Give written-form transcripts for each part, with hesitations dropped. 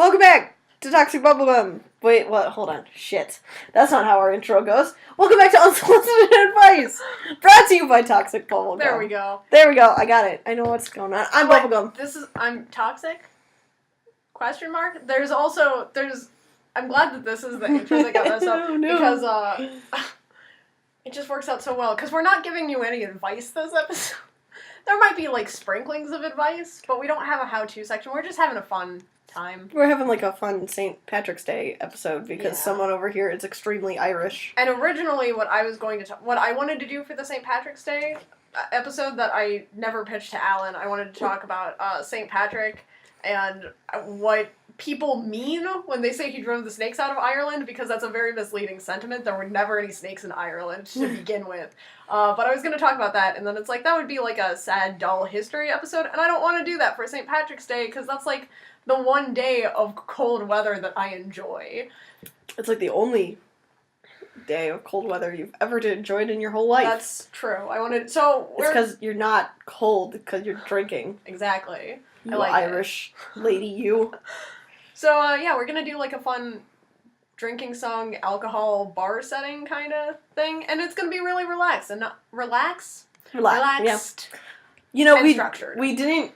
Welcome back to Toxic Bubblegum. Wait, what? Hold on. Shit. That's not how our intro goes. Welcome back to Unsolicited Advice. Brought to you by Toxic Bubblegum. There we go. There we go. I got it. I know what's going on. I'm Bubblegum. I'm toxic? Question mark? I'm glad that this is the intro that got messed up. Oh, no. Because, it just works out so well. Because we're not giving you any advice this episode. There might be, sprinklings of advice, but we don't have a how-to section. We're just having a fun time. We're having, a fun St. Patrick's Day episode because someone over here is extremely Irish. And originally what I wanted to do for the St. Patrick's Day episode that I never pitched to Alan, I wanted to talk about St. Patrick and what people mean when they say he drove the snakes out of Ireland, because that's a very misleading sentiment. There were never any snakes in Ireland to begin with. But I was going to talk about that, and then it's that would be a sad, dull history episode, and I don't want to do that for St. Patrick's Day, because that's the one day of cold weather that I enjoy. It's the only day of cold weather you've ever enjoyed in your whole life. That's true. It's because you're not cold, because you're drinking. Exactly. You Irish lady, you. So, we're gonna do, a fun drinking song, alcohol, bar setting kind of thing, and it's gonna be really relaxed, and not... Relaxed, yeah. And structured. We didn't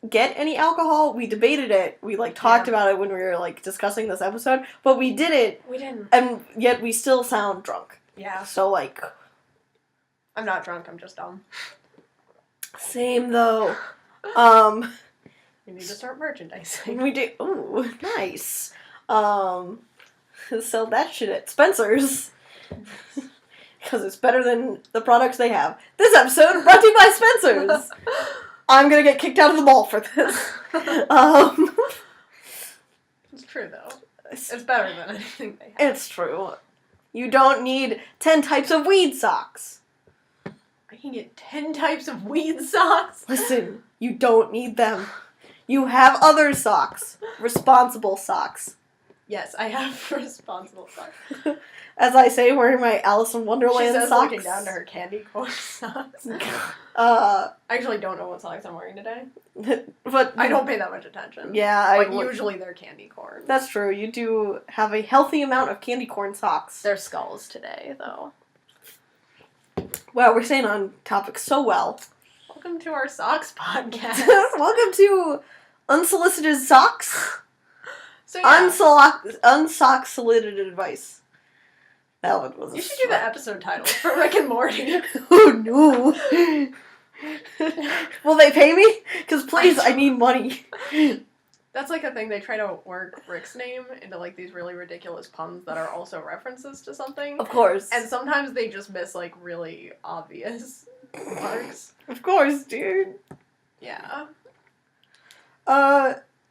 get any alcohol, we debated it, we, talked about it when we were, discussing this episode, but we didn't. We didn't. And yet we still sound drunk. Yeah. So, I'm not drunk, I'm just dumb. Same, though. We need to start merchandising. We do. Ooh, nice. Sell that shit at Spencer's. Because it's better than the products they have. This episode brought to you by Spencer's. I'm gonna get kicked out of the mall for this. It's true, though. It's better than anything they have. It's true. You don't need 10 types of weed socks. I can get 10 types of weed socks? Listen, you don't need them. You have other socks. Responsible socks. Yes, I have responsible socks. As I say, wearing my Alice in Wonderland socks. socks. Looking down to her candy corn socks. I actually don't know what socks I'm wearing today. But I don't pay that much attention. Yeah, usually they're candy corn. That's true. You do have a healthy amount of candy corn socks. They're skulls today, though. Wow, we're staying on topic so well. Welcome to our socks podcast. Welcome to Unsolicited Socks. So yeah. Unsolicited Advice. That one was. You should do the episode title for Rick and Morty. Oh no! Will they pay me? Because please, I need money. That's a thing. They try to work Rick's name into these really ridiculous puns that are also references to something. Of course. And sometimes they just miss really obvious marks. Of course, dude. Yeah.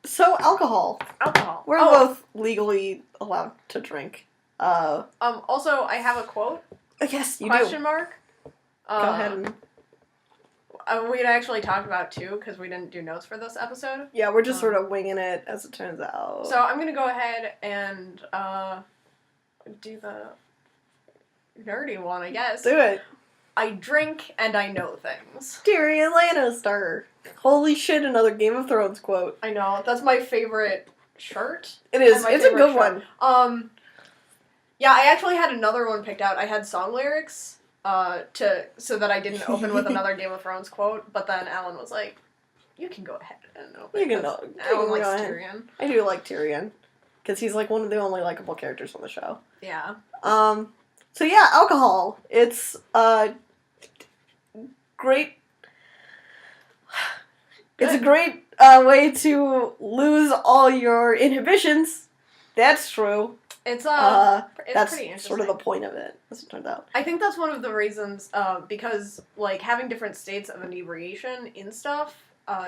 So alcohol. Alcohol. We're both legally allowed to drink. Also, I have a quote. Yes, you Question mark. Go ahead and... we'd actually talked about two, because we didn't do notes for this episode. Yeah, we're just sort of winging it, as it turns out. So I'm gonna go ahead and, do the nerdy one, I guess. Do it. I drink and I know things. Tyrion Lannister. Holy shit, another Game of Thrones quote. I know. That's my favorite shirt. It is. It's a good one. Yeah, I actually had another one picked out. I had song lyrics, so that I didn't open with another Game of Thrones quote, but then Alan was like, you can go ahead and open. You can go. Alan likes Tyrion. I do like Tyrion. Because he's one of the only likable characters on the show. Yeah. So yeah, alcohol. It's, great... It's a great way to lose all your inhibitions. That's true. It's that's pretty interesting. sort of the point of it, as it turns out. I think that's one of the reasons, because, having different states of inebriation in stuff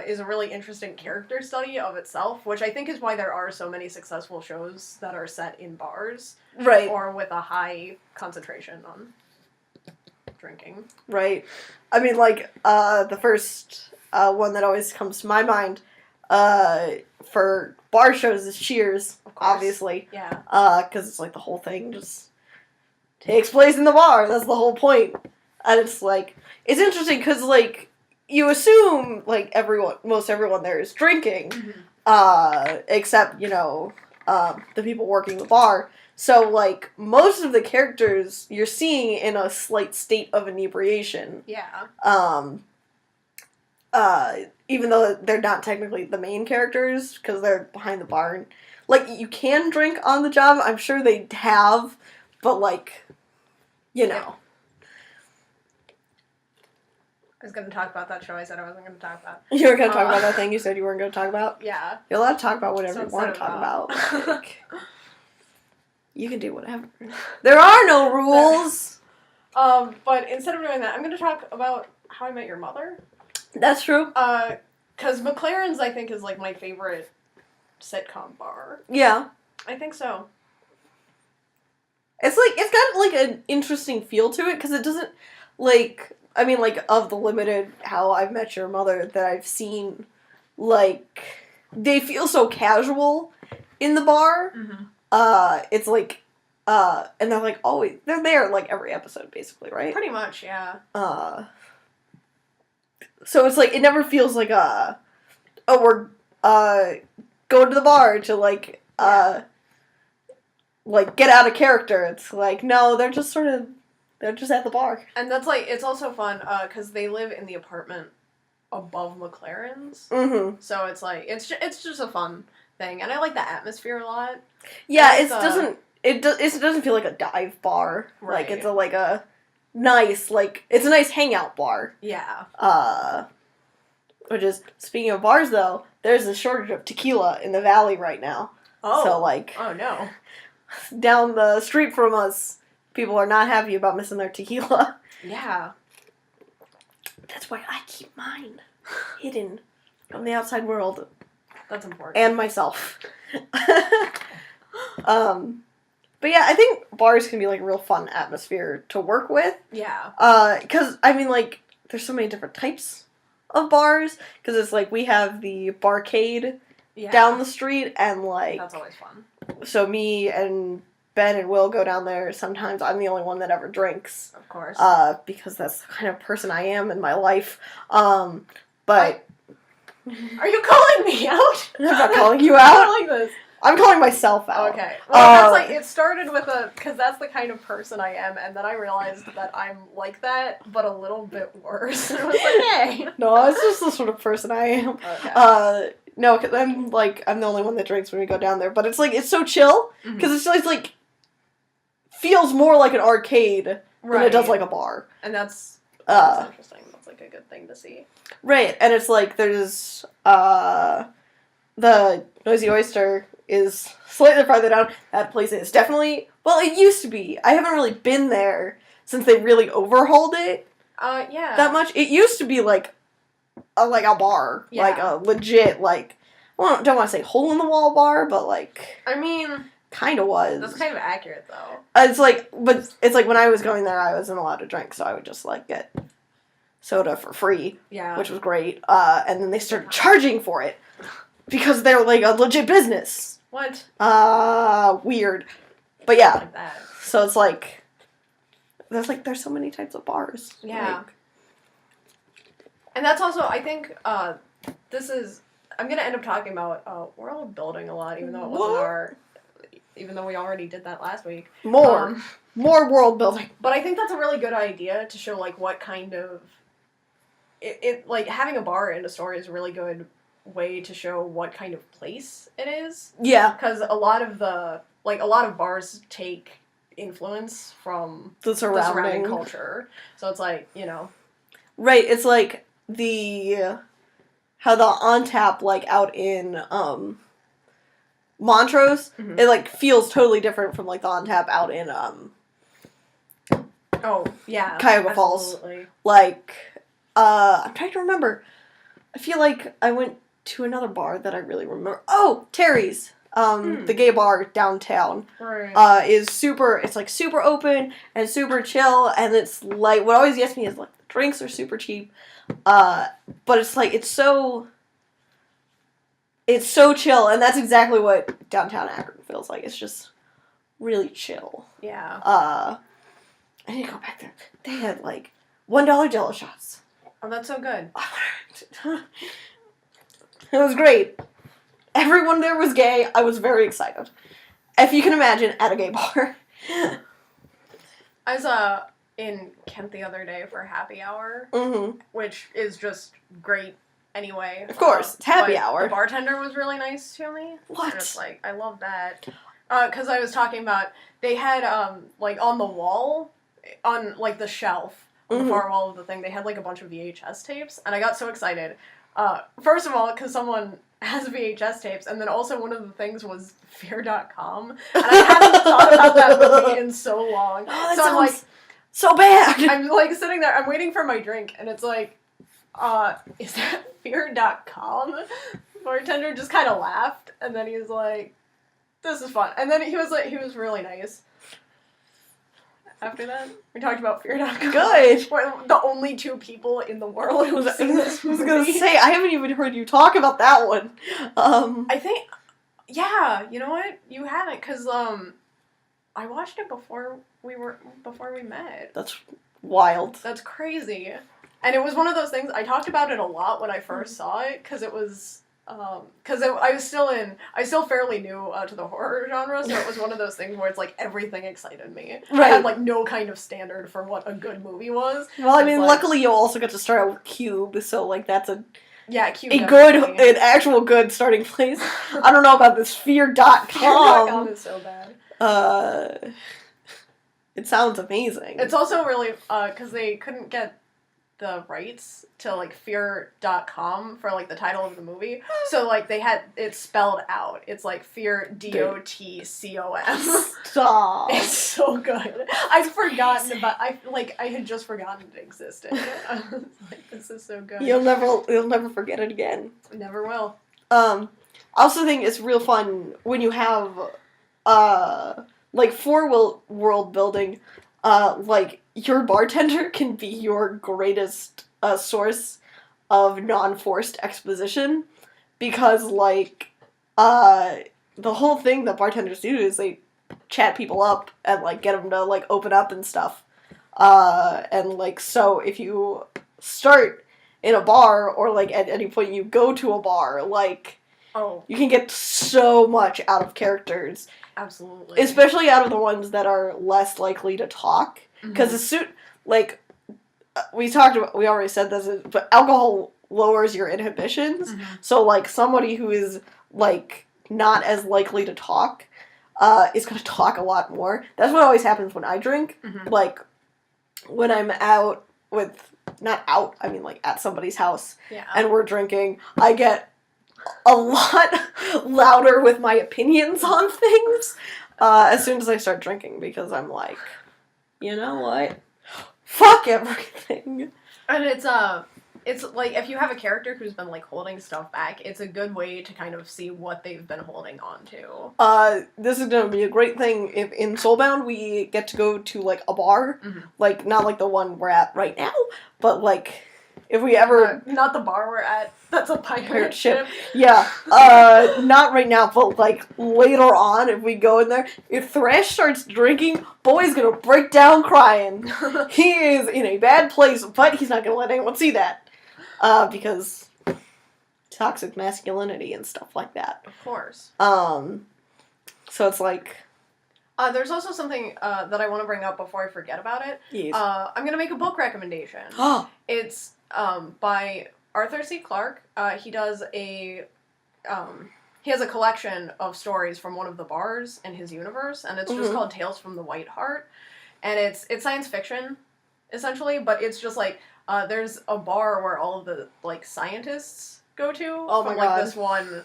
is a really interesting character study of itself, which I think is why there are so many successful shows that are set in bars. Right. Or with a high concentration on drinking. Right. I mean, the first one that always comes to my mind for bar shows is Cheers, obviously. Yeah. Because it's the whole thing just takes place in the bar. That's the whole point. And it's it's interesting because you assume, like, most everyone there is drinking. Mm-hmm. except, the people working the bar. So, like, most of the characters you're seeing in a slight state of inebriation. Yeah. Even though they're not technically the main characters, because they're behind the bar. Like, you can drink on the job, I'm sure they have, but, like, I was going to talk about that show I said I wasn't going to talk about. You were going to talk about that thing you said you weren't going to talk about? Yeah. You're allowed to talk about whatever So you want to talk about. Like, you can do whatever. There are no rules! But instead of doing that, I'm going to talk about How I Met Your Mother. That's true. Because McLaren's, I think, is, like, my favorite sitcom bar. Yeah. I think so. It's got, like, an interesting feel to it, because it doesn't, like, of the limited How I Met Your Mother that I've seen, like, they feel so casual in the bar. Mm-hmm. It's like, and they're, like, always, they're there, like, every episode, basically, right? Pretty much, yeah. So it's like, it never feels like we're, going to the bar to, like, like, get out of character. It's like, no, they're just at the bar. And that's, like, it's also fun, because they live in the apartment above McLaren's. Mm-hmm. So it's, like, it's just a fun thing. And I like the atmosphere a lot. Yeah, it doesn't feel like a dive bar. Right. Like, it's a nice, like, it's a nice hangout bar. Yeah. Which is, speaking of bars, though, there's a shortage of tequila in the valley right now. Oh. So, like, Oh, no. down the street from us, people are not happy about missing their tequila. Yeah. That's why I keep mine hidden from the outside world. That's important. And myself. But yeah, I think bars can be, like, a real fun atmosphere to work with. Yeah. Because, like, there's so many different types of bars. Because it's, like, we have the barcade down the street, and, like... That's always fun. So me and Ben and Will go down there. Sometimes I'm the only one that ever drinks. Of course. Because that's the kind of person I am in my life. But... Are you calling me out? I'm not calling you I out. don't like this. I'm calling myself out. Okay. Well, that's like, it started with because that's the kind of person I am, and then I realized that I'm like that, but a little bit worse. And I was like, hey. No, it's just the sort of person I am. Okay. No, because I'm the only one that drinks when we go down there, but it's like, it's so chill, because it's just like, feels more like an arcade than it does like a bar. And that's interesting. That's like a good thing to see. Right, and it's like, there's, the Noisy Oyster is slightly farther down. That place is definitely, well, it used to be. I haven't really been there since they really overhauled it. Yeah. That much. It used to be like a bar. Yeah. Like a legit, like, well, don't want to say hole-in-the-wall bar, but like... I mean... Kind of was. That's kind of accurate, though. It's like, but it's like when I was going there, I wasn't allowed to drink, so I would just, like, get soda for free. Yeah. Which was great. And then they started charging for it. Because they're, like, a legit business. What? Weird. But yeah. Like that. So it's like, there's so many types of bars. Yeah. Like, and that's also, I think, I'm gonna end up talking about world building a lot, even though it wasn't even though we already did that last week. More world building. But I think that's a really good idea to show, like, what kind of... It like, having a bar in a story is a really good way to show what kind of place it is. Yeah. Because a lot of bars take influence from The surrounding culture. So it's like, Right, it's like how the on tap, like, out in, Montrose, it, like, feels totally different from, like, the on tap out in, Oh, yeah. Cuyahoga Falls. Absolutely. Like, I'm trying to remember. I feel like I went to another bar that I really remember. Oh, Terry's. The gay bar downtown. Right. Is super open and super chill, and it's like, what always gets me is, like, the drinks are super cheap, but it's like, it's so chill, and that's exactly what downtown Akron feels like. It's just really chill. Yeah. I need to go back there. They had, like, $1 Jello shots. Oh, that's so good. It was great. Everyone there was gay. I was very excited. If you can imagine, at a gay bar. I was in Kent the other day for happy hour, which is just great anyway. Of course, it's happy but hour. The bartender was really nice to me. What? And it's like, I love that. Because I was talking about, they had, like, on the wall, on, like, the shelf, on the far wall of the thing, they had, like, a bunch of VHS tapes, and I got so excited. First of all, because someone has VHS tapes, and then also one of the things was Fear.com, and I hadn't thought about that movie in so long. Oh, that so I'm sounds like, so bad. I'm like sitting there, I'm waiting for my drink, and it's like, is that Fear.com? The bartender just kind of laughed, and then he was like, this is fun. And then he was really nice. After that, we talked about Fear.com. Good. We're the only two people in the world who've seen this movie. I was gonna say, I haven't even heard you talk about that one. I think, yeah, you know what? You haven't, because, I watched it before we met. That's wild. That's crazy. And it was one of those things, I talked about it a lot when I first saw it, because it was, I was still fairly new to the horror genre, so it was one of those things where it's like everything excited me. Right. I had like no kind of standard for what a good movie was. Well, I mean, like, luckily you also get to start out with Cube, so like that's an actual good starting place. I don't know about this Fear.com. Fear.com is so bad. It sounds amazing. It's also really, because they couldn't get the rights to, like, Fear.com for, like, the title of the movie. So, like, they had it spelled out. It's, like, Fear, DOTCOM. Stop. It's so good. I'd forgotten about, I had just forgotten it existed. I was like, this is so good. You'll never forget it again. Never will. I also think it's real fun when you have, like, for world building, like, your bartender can be your greatest source of non-forced exposition, because, like, the whole thing that bartenders do is they chat people up and, like, get them to, like, open up and stuff. And, like, so if you start in a bar, or, like, at any point you go to a bar, like, you can get so much out of characters. Absolutely. Especially out of the ones that are less likely to talk. Because we already said this, but alcohol lowers your inhibitions. So, like, somebody who is, like, not as likely to talk, is going to talk a lot more. That's what always happens when I drink. Like, when I'm out with, not out, I mean, like, at somebody's house, and we're drinking, I get a lot louder with my opinions on things, as soon as I start drinking, because I'm like, you know what? Fuck everything. And it's like, if you have a character who's been, like, holding stuff back, it's a good way to kind of see what they've been holding on to. This is gonna be a great thing if in Soulbound we get to go to, like, a bar. Like, not like the one we're at right now, but, like, if we ever... Not the bar we're at. That's a pirate ship. Yeah. Not right now, but, like, later on, if we go in there, if Thresh starts drinking, Boy's gonna break down crying. He is in a bad place, but he's not gonna let anyone see that. Because toxic masculinity and stuff like that. Of course. So it's like... there's also something that I want to bring up before I forget about it. Yes. I'm gonna make a book recommendation. It's by Arthur C. Clarke. He has a collection of stories from one of the bars in his universe, and it's just called Tales from the White Heart. And it's science fiction, essentially, but it's just like, there's a bar where all of the, like, scientists go to from, like, this one,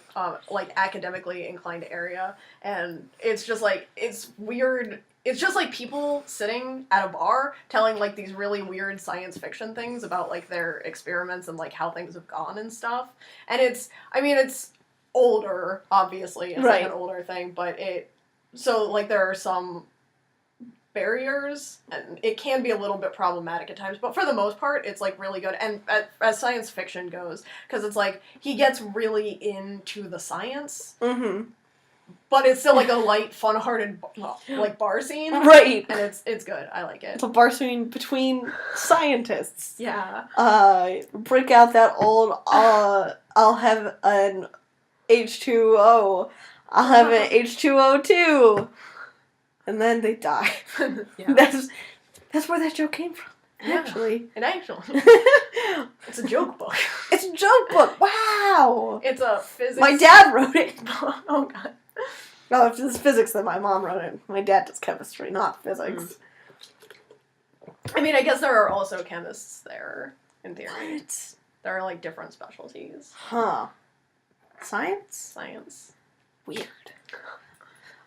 like, academically inclined area, and it's just, like, it's weird. It's just, like, people sitting at a bar telling, like, these really weird science fiction things about, like, their experiments and, like, how things have gone and stuff. And it's older, obviously. It's, like, an older thing, but so, like, there are some barriers, and it can be a little bit problematic at times, but for the most part, it's, like, really good. And as science fiction goes, because it's, like, he gets really into the science. But it's still, like, a light, fun-hearted, like, bar scene. Right. And it's good. I like it. It's a bar scene between scientists. Yeah. Break out that old, I'll have an H2O. I'll have an H2O too. And then they die. Yeah. That's where that joke came from. Yeah. Actually. It actually. It's a joke book. It's a joke book. Wow. It's a physics. My dad wrote it. Oh god. No, if it's physics, then my mom wrote it. My dad does chemistry, not physics. I mean, I guess there are also chemists there, in theory. What? There are, like, different specialties. Huh. Science? Science. Weird.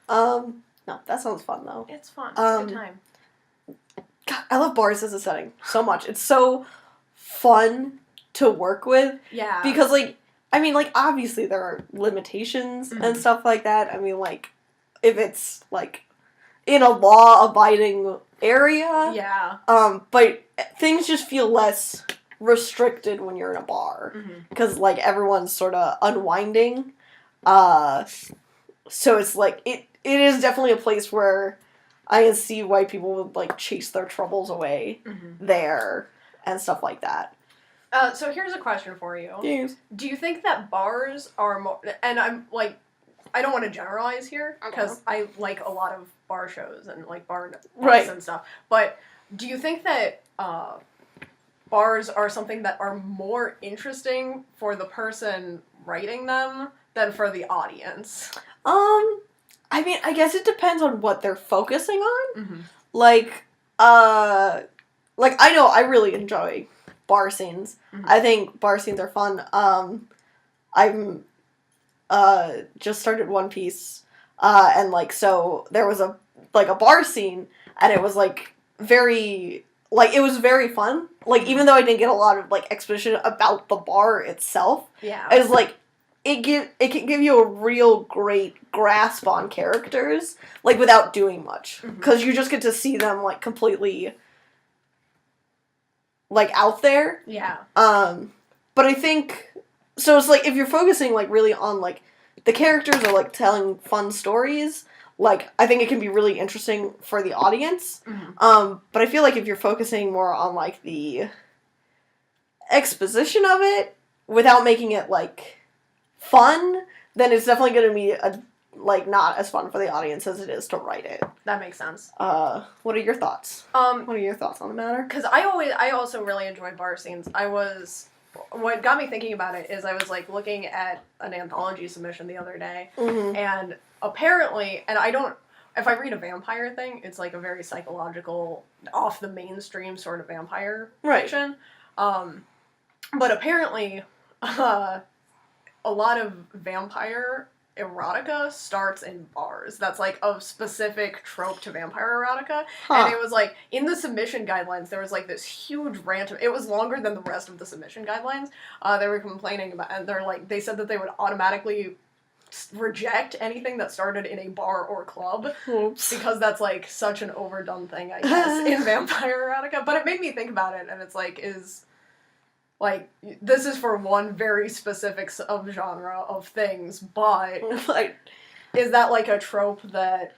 No, that sounds fun, though. It's fun. It's a good time. God, I love bars as a setting so much. It's so fun to work with. Yeah. Because, like, I mean, like, obviously there are limitations and stuff like that. I mean, like, if it's, like, in a law-abiding area. Yeah. But things just feel less restricted when you're in a bar. Because, like, everyone's sort of unwinding. So it's, like, it is definitely a place where I can see why people would, like, chase their troubles away there and stuff like that. So here's a question for you. Yes. Do you think that bars are more... And I'm, like... I don't want to generalize here, because I like a lot of bar shows and, like, bars and stuff. But do you think that bars are something that are more interesting for the person writing them than for the audience? I mean, I guess it depends on what they're focusing on. Mm-hmm. Like, I know I really enjoy bar scenes. I think bar scenes are fun. I'm just started One Piece, and, like, so there was a bar scene, and it was, like, it was very fun. Like, even though I didn't get a lot of, like, exposition about the bar itself, Yeah. it was, like, it can give you a real great grasp on characters, like, without doing much. Because you just get to see them, like, completely, like, out there. Yeah. But I think... So it's, like, if you're focusing, like, really on, like, the characters or, like, telling fun stories, like, I think it can be really interesting for the audience. But I feel like if you're focusing more on, like, the exposition of it, without making it, like, fun, then it's definitely going to be, not as fun for the audience as it is to write it. That makes sense. What are your thoughts? What are your thoughts on the matter? Because I also really enjoy bar scenes. What got me thinking about it is I was, like, looking at an anthology submission the other day, and apparently, and if I read a vampire thing, it's, like, a very psychological, off the mainstream sort of vampire fiction. But apparently, a lot of vampire erotica starts in bars. That's, like, a specific trope to vampire erotica. And it was, like, in the submission guidelines, there was, like, this huge rant of... It was longer than the rest of the submission guidelines. They were complaining about... And they said that they would automatically reject anything that started in a bar or club. Oops. Because that's, like, such an overdone thing, I guess, in vampire erotica. But it made me think about it, and it's, like, like, this is for one very specific subgenre of things, but is that, like, a trope that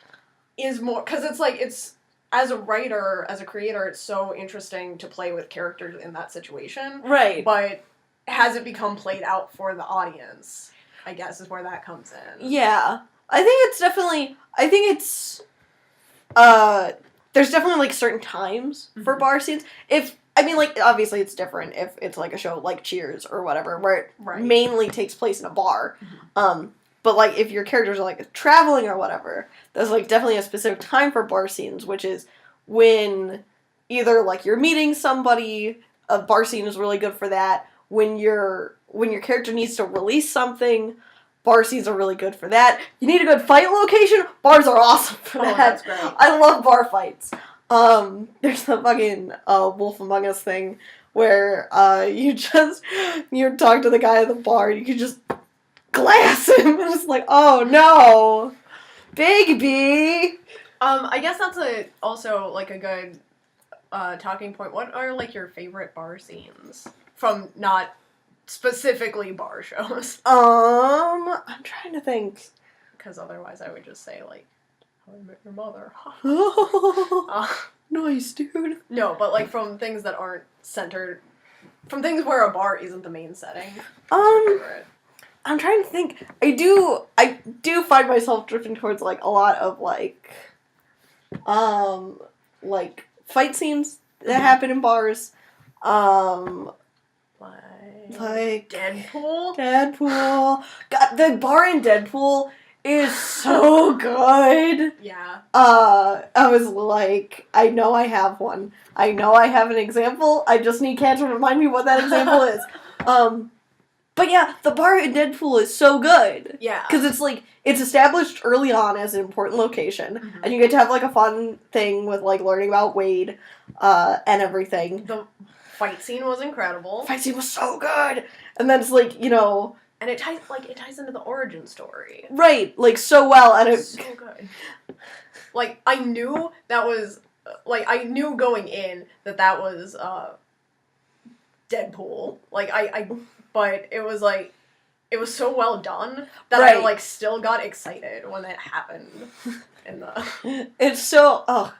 is more... Because it's, like, it's... As a writer, as a creator, it's so interesting to play with characters in that situation. Right. But has it become played out for the audience, I guess, is where that comes in. Yeah. I think it's definitely... there's definitely, like, certain times for bar scenes. Obviously it's different if it's, like, a show like Cheers or whatever, where it mainly takes place in a bar. But, like, if your characters are, like, traveling or whatever, there's, like, definitely a specific time for bar scenes, which is when either, like, you're meeting somebody, a bar scene is really good for that. When your character needs to release something, bar scenes are really good for that. You need a good fight location, bars are awesome for that. That's great. I love bar fights. There's the fucking Wolf Among Us thing where you talk to the guy at the bar and you can just glass him and it's like, oh no, baby. I guess that's also like a good talking point. What are, like, your favorite bar scenes from not specifically bar shows? I'm trying to think. Because otherwise I would just say, like, How I Met Your Mother. Nice, dude. No, but, like, from things that aren't centered... From things where a bar isn't the main setting. I I'm trying to think. I do find myself drifting towards, like, a lot of, like fight scenes that happen in bars. Like Deadpool. God, the bar in Deadpool is so good. Yeah. I was like, I know I have one. I know I have an example. I just need Kat to remind me what that example is. But yeah, the bar in Deadpool is so good. Yeah. Because it's like, it's established early on as an important location, and you get to have, like, a fun thing with, like, learning about Wade, and everything. The fight scene was incredible. Fight scene was so good! And then it's like, you know... And it ties into the origin story. Right, like, so well, and it's... So good. Like, I knew that was... Like, I knew going in that was, Deadpool. Like, but it was, like... It was so well done that I, like, still got excited when it happened in the... It's so... Oh,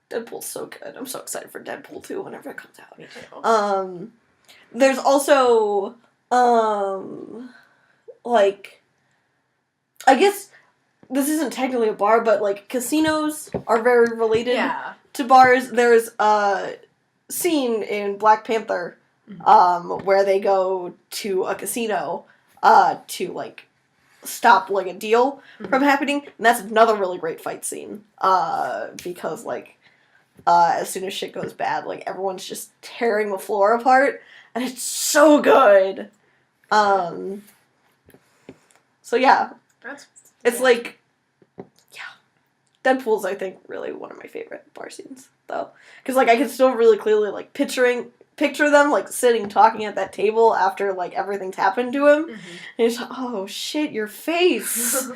Deadpool's so good. I'm so excited for Deadpool 2 whenever it comes out. Me too. There's also, like... I guess this isn't technically a bar, but, like, casinos are very related to bars. There's a scene in Black Panther, where they go to a casino... to, like, stop, like, a deal from happening. And that's another really great fight scene. Because, like, as soon as shit goes bad, like, everyone's just tearing the floor apart. And it's so good. So, yeah. It's, like, yeah. Deadpool's, I think, really one of my favorite bar scenes, though. Because, like, I can still really clearly, like, picture them, like, sitting, talking at that table after, like, everything's happened to him. And he's like, oh, shit, your face. So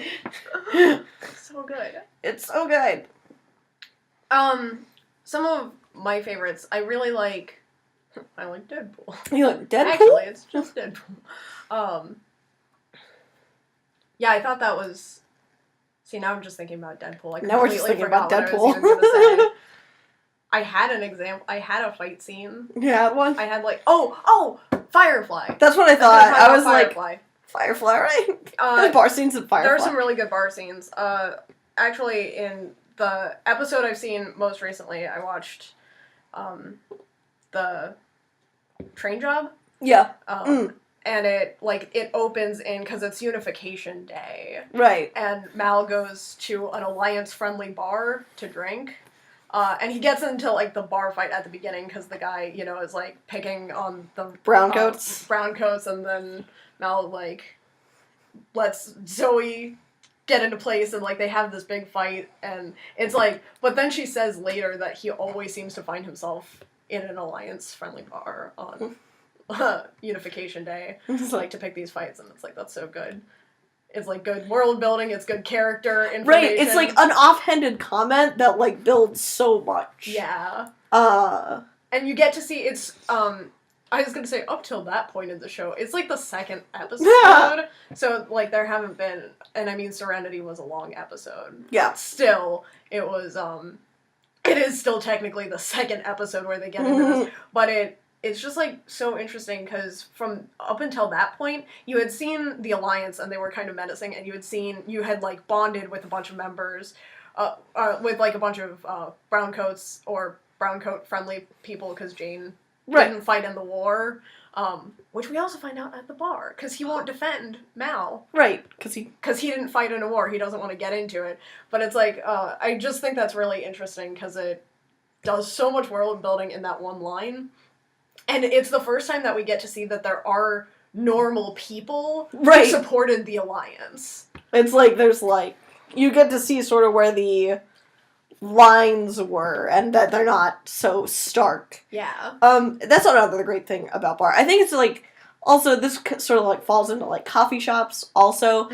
good. It's so good. Some of my favorites, I really like... I like Deadpool. You like Deadpool? Actually, it's just Deadpool. Yeah, I thought that was... See, now I'm just thinking about Deadpool. Now we're just thinking about Deadpool. I had an example. I had a fight scene. You had one? I had, like, Firefly. That's what I thought. I was Firefly. like, Firefly, right? There's bar scenes in Firefly. There are some really good bar scenes. Actually, in the episode I've seen most recently, I watched the Train Job. Yeah. And it opens in, because it's Unification Day. Right. And Mal goes to an Alliance-friendly bar to drink. And he gets into, like, the bar fight at the beginning, because the guy, you know, is, like, picking on the... Browncoats. Browncoats, and then Mal, like, lets Zoe get into place, and, like, they have this big fight, and it's, like... But then she says later that he always seems to find himself in an Alliance-friendly bar on Unification Day, like, to pick these fights, and it's, like, that's so good. It's, like, good world building, it's good character information. Right, it's, like, an offhanded comment that, like, builds so much. Yeah. And you get to see, it's, I was gonna say, up till that point in the show, it's, like, the second episode. Yeah. So, like, there haven't been, and I mean, Serenity was a long episode. Yeah. But still, it was, it is still technically the second episode where they get into this, but it's just, like, so interesting, because from up until that point, you had seen the Alliance, and they were kind of menacing, and you had, like, bonded with a bunch of members, with, like, a bunch of, browncoats, or browncoat-friendly people, because Jane didn't fight in the war, which we also find out at the bar, because he won't defend Mal. Right, because he didn't fight in a war, he doesn't want to get into it, but it's, like, I just think that's really interesting, because it does so much world building in that one line. And it's the first time that we get to see that there are normal people who supported the Alliance. It's like, there's, like, you get to see sort of where the lines were, and that they're not so stark. Yeah. That's another great thing about bar. I think it's, like, also, this sort of, like, falls into, like, coffee shops, also.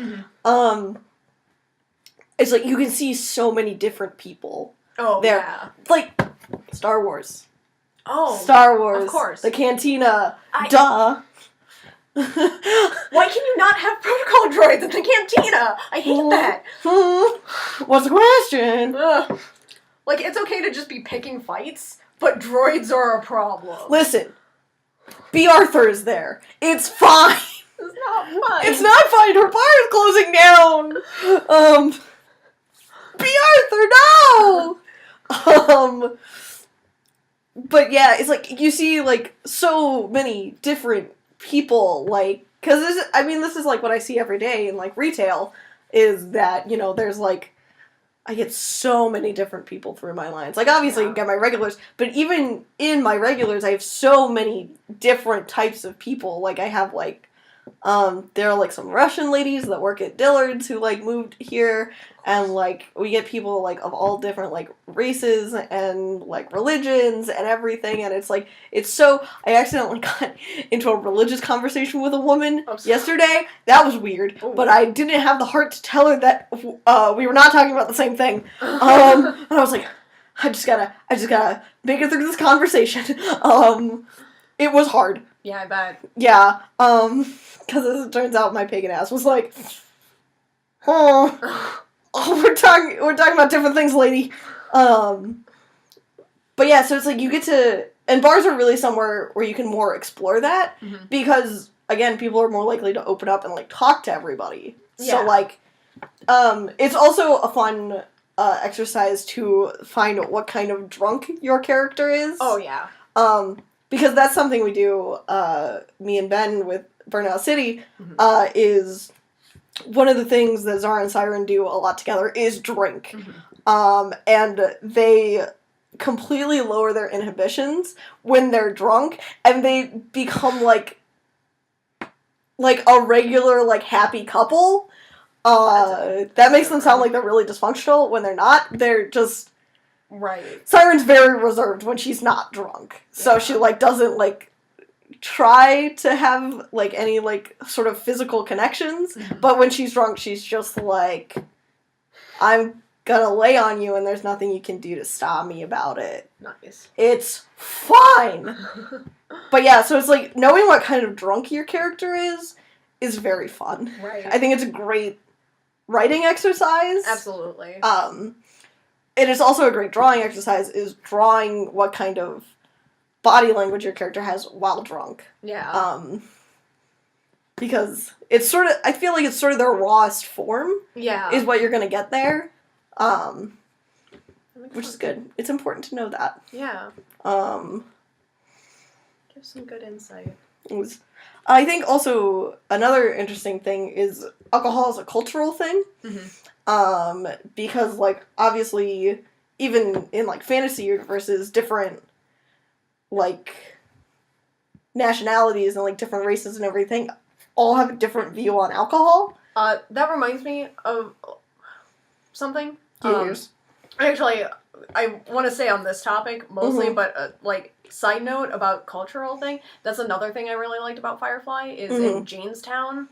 It's, like, you can see so many different people. Oh, there. Yeah. Like, Star Wars. Oh, Star Wars. Of course. The cantina. Duh. Why can you not have protocol droids in the cantina? I hate that. What's the question? Ugh. Like, it's okay to just be picking fights, but droids are a problem. Listen. B. Arthur is there. It's fine. is not fun. It's not fine. Her bar is closing down. B. Arthur, no. But yeah, it's like you see like so many different people, like, because this is like what I see every day in like retail, is that, you know, there's like, I get so many different people through my lines. Like, obviously, I get my regulars, but even in my regulars, I have so many different types of people. Like, I have, like, there are, like, some Russian ladies that work at Dillard's who, like, moved here, and, like, we get people, like, of all different, like, races and, like, religions and everything, and it's, like, it's so... I accidentally got into a religious conversation with a woman yesterday. That was weird, but I didn't have the heart to tell her that we were not talking about the same thing. And I was like, I just gotta make it through this conversation. It was hard. Yeah, I bet. Yeah, because as it turns out, my pagan ass was like, oh, we're talking about different things, lady. But yeah, so it's like you get to, and bars are really somewhere where you can more explore that, because, again, people are more likely to open up and, like, talk to everybody. Yeah. So, like, it's also a fun exercise to find what kind of drunk your character is. Oh, yeah. Because that's something we do, me and Ben with Burnout City, is one of the things that Zara and Siren do a lot together is drink. And they completely lower their inhibitions when they're drunk, and they become, like a regular, like, happy couple. That makes them sound like they're really dysfunctional when they're not. They're just... Right. Siren's very reserved when she's not drunk. So she, like, doesn't, like, try to have, like, any, like, sort of physical connections. But when she's drunk, she's just like, I'm gonna lay on you and there's nothing you can do to stop me about it. Nice. It's fine! But yeah, so it's like, knowing what kind of drunk your character is very fun. Right. I think it's a great writing exercise. Absolutely. And it's also a great drawing exercise, is drawing what kind of body language your character has while drunk. Yeah. Because it's sort of, I feel like it's sort of their rawest form. Yeah. Is what you're gonna get there. Which is good. It's important to know that. Yeah. Give some good insight. I think also another interesting thing is alcohol is a cultural thing. Because, like, obviously, even in, like, fantasy universes, different, like, nationalities and, like, different races and everything all have a different view on alcohol. That reminds me of something. Years. Actually, I want to say on this topic mostly, but, like, side note about cultural thing, that's another thing I really liked about Firefly, is in Janestown,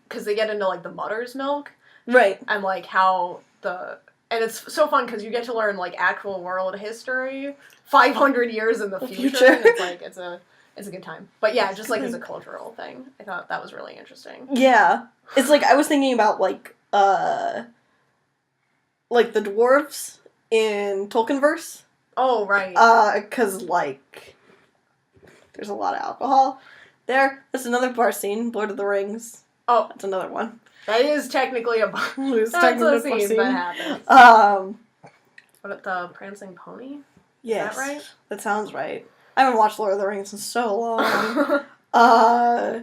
because they get into, like, the mother's milk. Right. And, like, how and it's so fun because you get to learn, like, actual world history 500 years in the future. And it's, like, it's a good time. But, yeah, just, like, as a cultural thing. I thought that was really interesting. Yeah. It's, like, I was thinking about, like the dwarves in Tolkienverse. Oh, right. Because, like, there's a lot of alcohol there. There's another bar scene, Lord of the Rings. Oh. That's another one. That is technically a bar. That's a scene that happens. What, the Prancing Pony? Yes. Is that right? That sounds right. I haven't watched Lord of the Rings in so long. But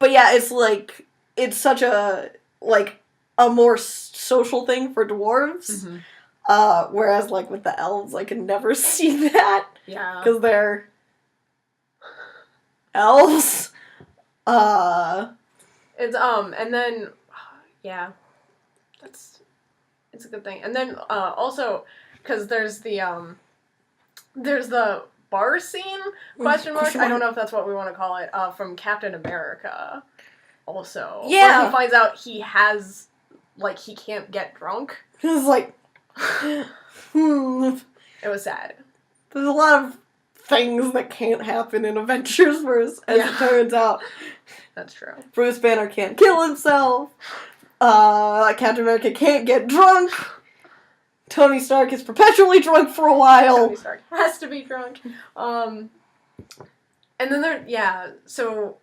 yeah, it's like, it's such a, like, a more social thing for dwarves. Whereas, like, with the elves, I can never see that. Yeah. Because they're elves. It's, and then, yeah, it's a good thing. And then, also, because there's the bar scene, question mark, I don't know if that's what we want to call it, from Captain America, also. Yeah. Where he finds out he has, like, he can't get drunk. It's like, It was sad. There's a lot of things that can't happen in Avengers, as it turns out. That's true. Bruce Banner can't kill himself. Captain America can't get drunk. Tony Stark is perpetually drunk for a while. Tony Stark has to be drunk. And then so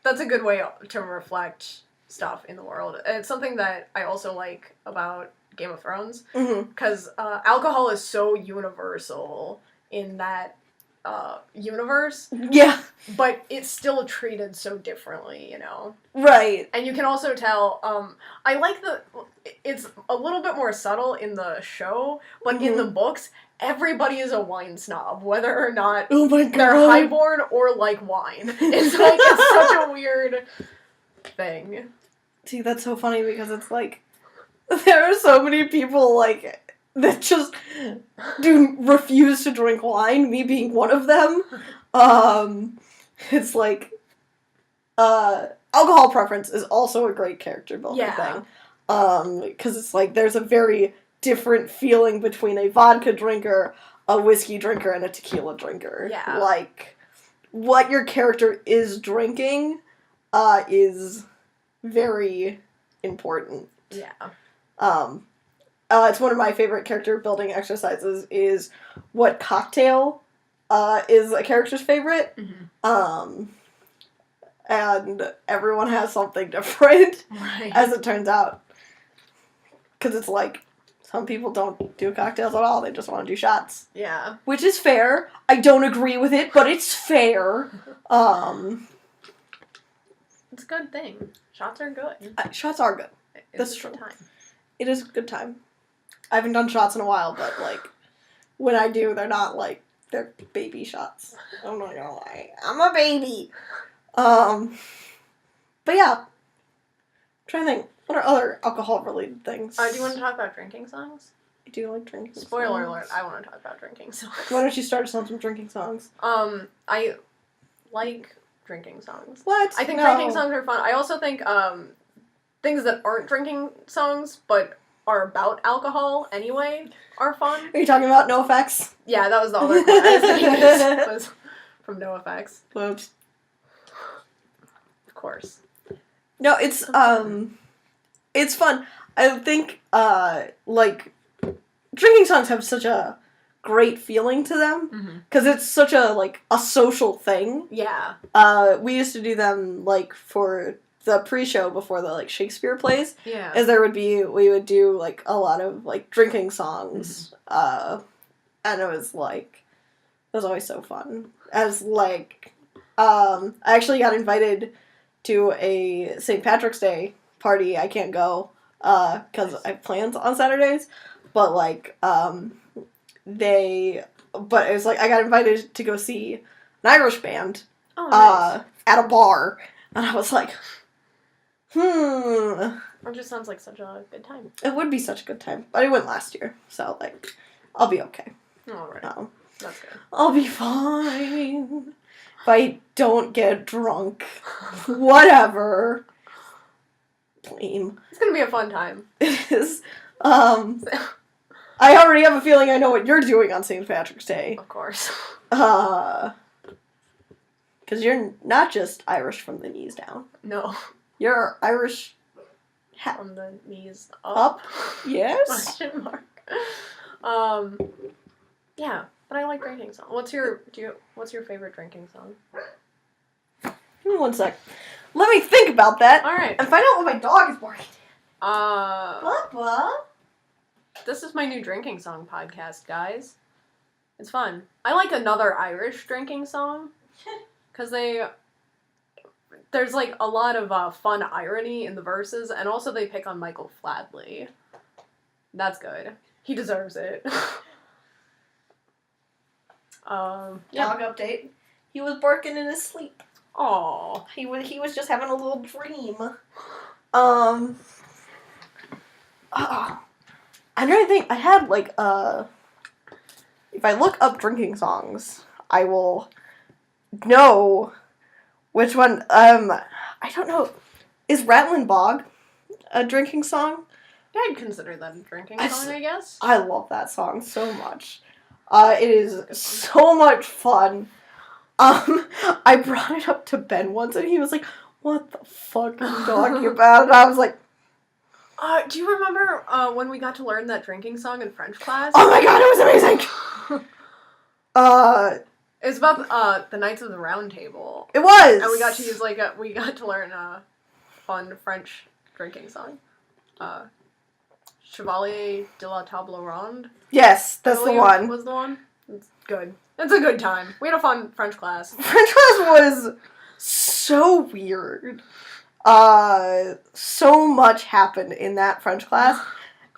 that's a good way to reflect stuff in the world. It's something that I also like about Game of Thrones, because alcohol is so universal in that universe. Yeah. But it's still treated so differently, you know? Right. And you can also tell, I like it's a little bit more subtle in the show, but in the books, everybody is a wine snob, whether or not Oh my God. they're highborn or like wine. It's like, it's such a weird thing. See, that's so funny because it's like, there are so many people, like, that just refuse to drink wine, me being one of them. It's like, alcohol preference is also a great character building thing. Because it's like, there's a very different feeling between a vodka drinker, a whiskey drinker, and a tequila drinker. Yeah. Like, what your character is drinking, is very important. Yeah. It's one of my favorite character building exercises is what cocktail is a character's favorite. And everyone has something different, as it turns out. Because it's like, some people don't do cocktails at all, they just want to do shots. Yeah. Which is fair. I don't agree with it, but it's fair. It's a good thing. Shots are good. Shots are good. That's true. Time. It is a good time. I haven't done shots in a while, but, like, when I do, they're not, like, they're baby shots. I'm not gonna lie. I'm a baby! But yeah. I'm trying to think. What are other alcohol-related things? Do you want to talk about drinking songs? I do like drinking Spoiler songs. alert, I want to talk about drinking songs. Why don't you start us on some drinking songs? I like drinking songs. What? I think drinking songs are fun. I also think, things that aren't drinking songs, but are about alcohol anyway, are fun. Are you talking about NoFX? Yeah, that was the other one I was thinking was from NoFX. Whoops. Of course. No, it's fun. I think, like, drinking songs have such a great feeling to them, because it's such a, like, a social thing. Yeah. We used to do them, like, for the pre-show before the, like, Shakespeare plays. Yeah. As we would do, like, a lot of, like, drinking songs, and it was, like, it was always so fun. As, like, I actually got invited to a St. Patrick's Day party. I can't go, because I have plans on Saturdays, but, like, but it was, like, I got invited to go see an Irish band, nice. At a bar, and I was like, It just sounds like such a good time. It would be such a good time, but I went last year, so, like, I'll be okay. Alright. That's good. I'll be fine. If I don't get drunk. Whatever. Lame. It's gonna be a fun time. It is. I already have a feeling I know what you're doing on St. Patrick's Day. Of course. Because you're not just Irish from the knees down. No. You're Irish... From the knees up? Yes? Question mark. Yeah, but I like drinking songs. What's your favorite drinking song? Give me one sec. Let me think about that. Alright. And find out what my dog is barking. Papa? This is my new drinking song podcast, guys. It's fun. I like another Irish drinking song. Because there's, like, a lot of fun irony in the verses, and also they pick on Michael Flatley. That's good. He deserves it. Yeah. Dog update. He was barking in his sleep. Aww. He was just having a little dream. I'm trying to think. I had, like, if I look up drinking songs, I will know which one, I don't know. Is Rattlin' Bog a drinking song? I'd consider that a drinking song, I guess. I love that song so much. It is so much fun. I brought it up to Ben once, and he was like, "What the fuck are you talking about?" And I was like, do you remember when we got to learn that drinking song in French class? "Oh my god, it was amazing!" It's about the Knights of the Round Table. It was! And we got to use, like, we got to learn a fun French drinking song. Chevalier de la Table Ronde. Yes, that's the one. Was the one? It's good. It's a good time. We had a fun French class. French class was so weird. So much happened in that French class.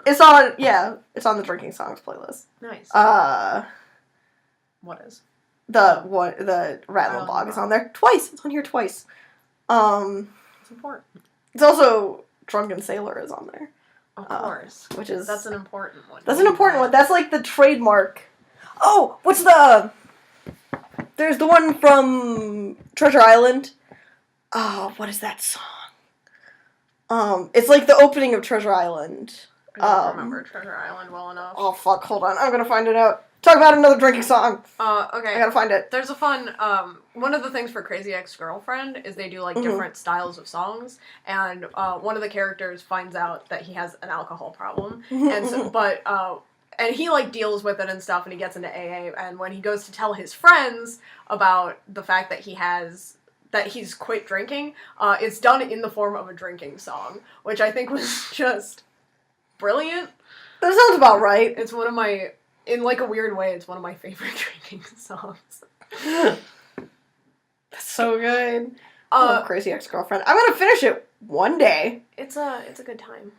It's on the drinking songs playlist. Nice. What is? The Rattle Bog is on there twice. It's on here twice. It's important. It's also Drunken Sailor is on there. Of course. That's an important one. That's an important one. That's like the trademark. Oh, there's the one from Treasure Island. Oh, what is that song? It's like the opening of Treasure Island. I don't remember Treasure Island well enough. Oh, fuck, hold on. I'm gonna find it out. Talk about another drinking song. Okay. I gotta find it. There's a fun, one of the things for Crazy Ex-Girlfriend is they do, like, different styles of songs, and, one of the characters finds out that he has an alcohol problem, and so, and he, like, deals with it and stuff, and he gets into AA, and when he goes to tell his friends about the fact that he's quit drinking, it's done in the form of a drinking song, which I think was just brilliant. That sounds about right. It's one of my... In, like, a weird way, it's one of my favorite drinking songs. That's so good. I love Crazy Ex-Girlfriend. I'm gonna finish it one day. It's a good time.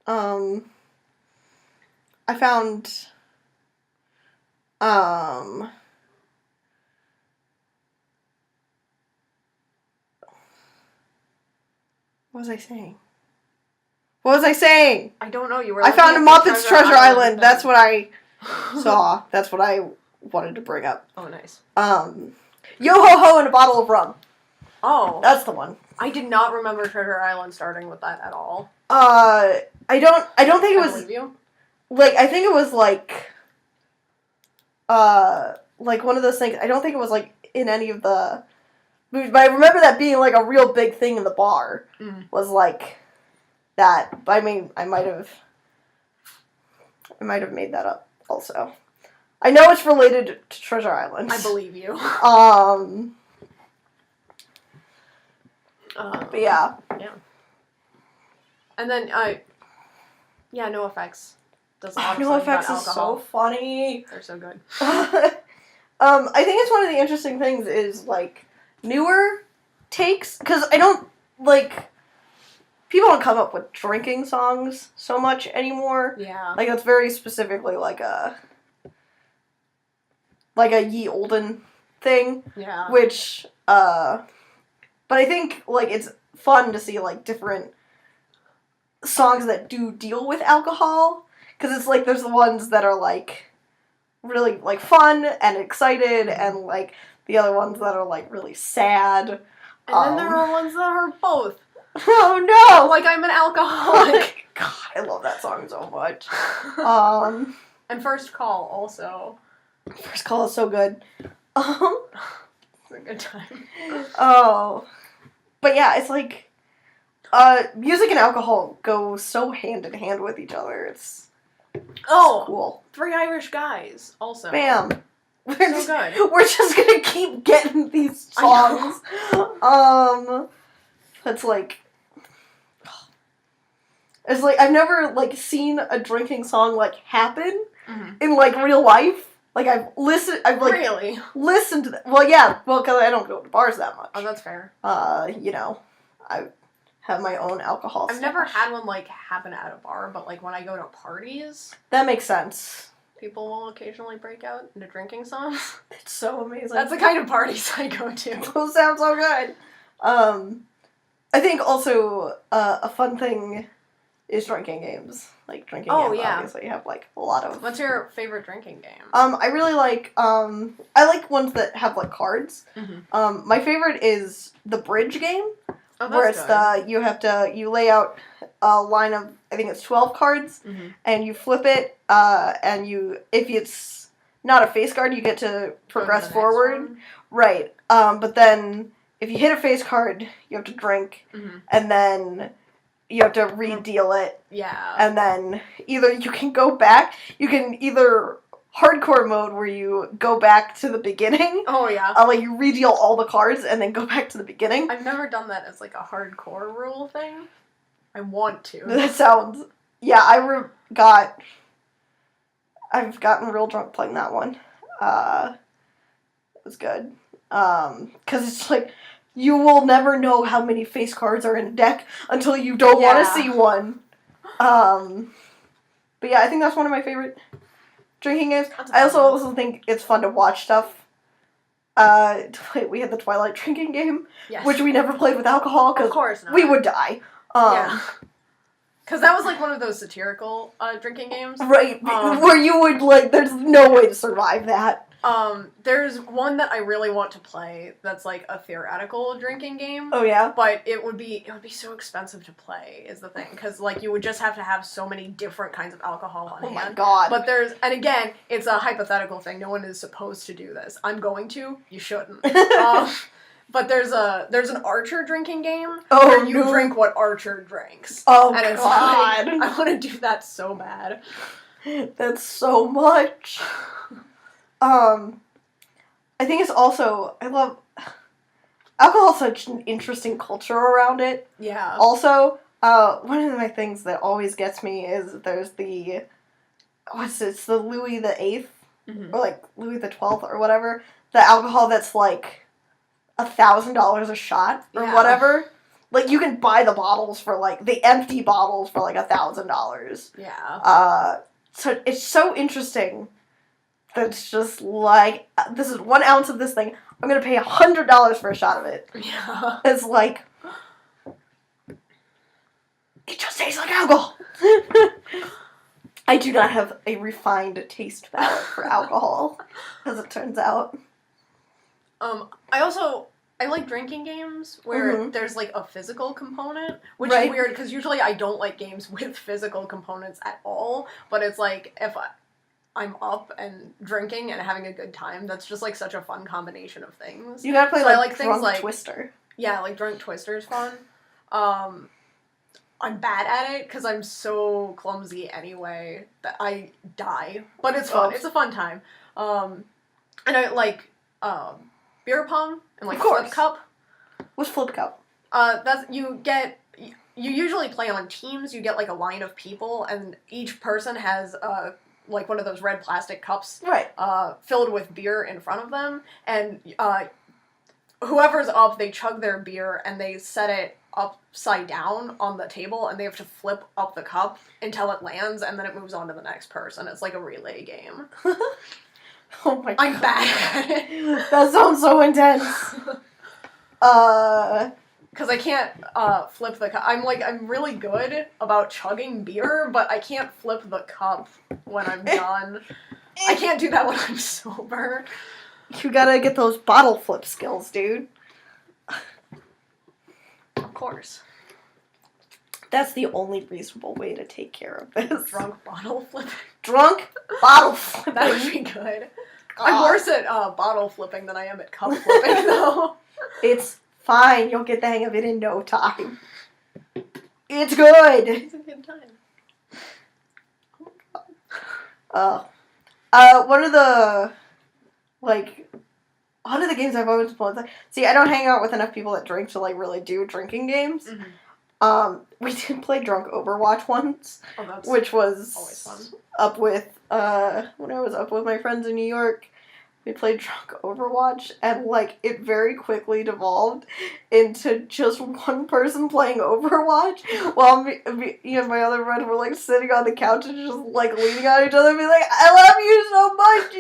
I found... What was I saying? I don't know. You were. I found a Muppets Treasure Island. That's what I saw. That's what I wanted to bring up. Oh, nice. Yo ho ho and a bottle of rum. Oh, that's the one. I did not remember Treasure Island starting with that at all. I don't think it was. Believe you? Like, I think it was like one of those things. I don't think it was like in any of the movies, but I remember that being like a real big thing in the bar. Was like. That, I mean, I might have made that up also. I know it's related to Treasure Island. I believe you. But yeah. Yeah. And then, No Effects does a lot of No songs Effects about is alcohol. so funny. They're so good. I think it's one of the interesting things is, like, newer takes, because I don't, like... People don't come up with drinking songs so much anymore. Yeah. Like, that's very specifically like a ye olden thing. Yeah. Which, but I think, like, it's fun to see, like, different songs that do deal with alcohol. Because it's, like, there's the ones that are, like, really, like, fun and excited, and, like, the other ones that are, like, really sad. And then there are ones that are both. Oh no! Like, I'm an alcoholic. God, I love that song so much. And First Call also. First Call is so good. It's a good time. Oh. But yeah, it's like, music and alcohol go so hand in hand with each other. It's cool. Three Irish Guys also. Bam. So good. We're just gonna keep getting these songs. It's like, I've never, like, seen a drinking song, like, happen in, like, real life. Like, I've listened to that. Well, yeah, because I don't go to bars that much. Oh, that's fair. You know, I have my own alcohol I've never had one, like, happen at a bar, but, like, when I go to parties... That makes sense. People will occasionally break out into drinking songs. It's so amazing. That's the kind of parties I go to. Those sound so good. I think also a fun thing is drinking games. Like, drinking games obviously have, like, a lot of... What's your favorite drinking game? I really like, I like ones that have, like, cards. My favorite is the bridge game. Oh, that's where it's good. you lay out a line of, I think it's 12 cards, and you flip it, and if it's not a face card, you get to progress forward. Right. But then... If you hit a face card, you have to drink, and then you have to re-deal it. Yeah. And then either you can go back, you can either hardcore mode where you go back to the beginning. Oh, yeah. Like, you redeal all the cards and then go back to the beginning. I've never done that as, like, a hardcore rule thing. I want to. That sounds... Yeah, I've gotten real drunk playing that one. It was good. Because it's like, you will never know how many face cards are in a deck until you don't want to see one. But yeah, I think that's one of my favorite drinking games. I also think it's fun to watch stuff. We had the Twilight drinking game, which we never played with alcohol because we would die. Yeah. Because that was, like, one of those satirical drinking games. Right, where you would, like, there's no way to survive that. There's one that I really want to play that's, like, a theoretical drinking game. Oh, yeah? But it would be so expensive to play, is the thing. Because, like, you would just have to have so many different kinds of alcohol on hand. Oh, my God. But and again, it's a hypothetical thing. No one is supposed to do this. I'm going to. You shouldn't. But there's an Archer drinking game where you drink what Archer drinks. Oh, and it's God. Like, I want to do that so bad. That's so much. I think it's also, I love, alcohol such an interesting culture around it. Yeah. Also, one of my things that always gets me is there's the, it's the Louis the VIII, or like Louis the XII or whatever, the alcohol that's like $1,000 a shot or whatever. Like, you can buy the bottles for like, the empty bottles for like $1,000. Yeah. So it's so interesting. That's just like, this is 1 ounce of this thing. I'm gonna pay $100 for a shot of it. Yeah. It's like, it just tastes like alcohol. I do not have a refined taste palette for alcohol, as it turns out. I like drinking games where there's, like, a physical component, which Right. is weird, because usually I don't like games with physical components at all, but it's like, if I'm up and drinking and having a good time, that's just, like, such a fun combination of things. You gotta play, so like, I like Drunk things like Twister. Yeah, like, Drunk Twister's fun. I'm bad at it, because I'm so clumsy anyway, that I die. But it's fun. It's a fun time. And I like, beer pong and, like, flip cup. What's flip cup? You usually play on teams. You get, like, a line of people, and each person has, like, one of those red plastic cups. Right. Filled with beer in front of them, and, whoever's up, they chug their beer, and they set it upside down on the table, and they have to flip up the cup until it lands, and then it moves on to the next person. It's like a relay game. Oh my God. I'm bad at it. That sounds so intense. Because I can't flip the cup. I'm really good about chugging beer, but I can't flip the cup when I'm done. I can't do that when I'm sober. You gotta get those bottle flip skills, dude. Of course. That's the only reasonable way to take care of this. Drunk bottle flipping. Drunk bottle flipping. That would be good. I'm worse at bottle flipping than I am at cup flipping, though. It's fine. You'll get the hang of it in no time. It's good. It's a good time. One of the games I've always played. See, I don't hang out with enough people that drink to, like, really do drinking games. We did play Drunk Overwatch once, which was always fun. When I was up with my friends in New York. We played Drunk Overwatch, and, like, it very quickly devolved into just one person playing Overwatch, while me and my other friend were, like, sitting on the couch and just, like, leaning on each other and being like, I love you so much,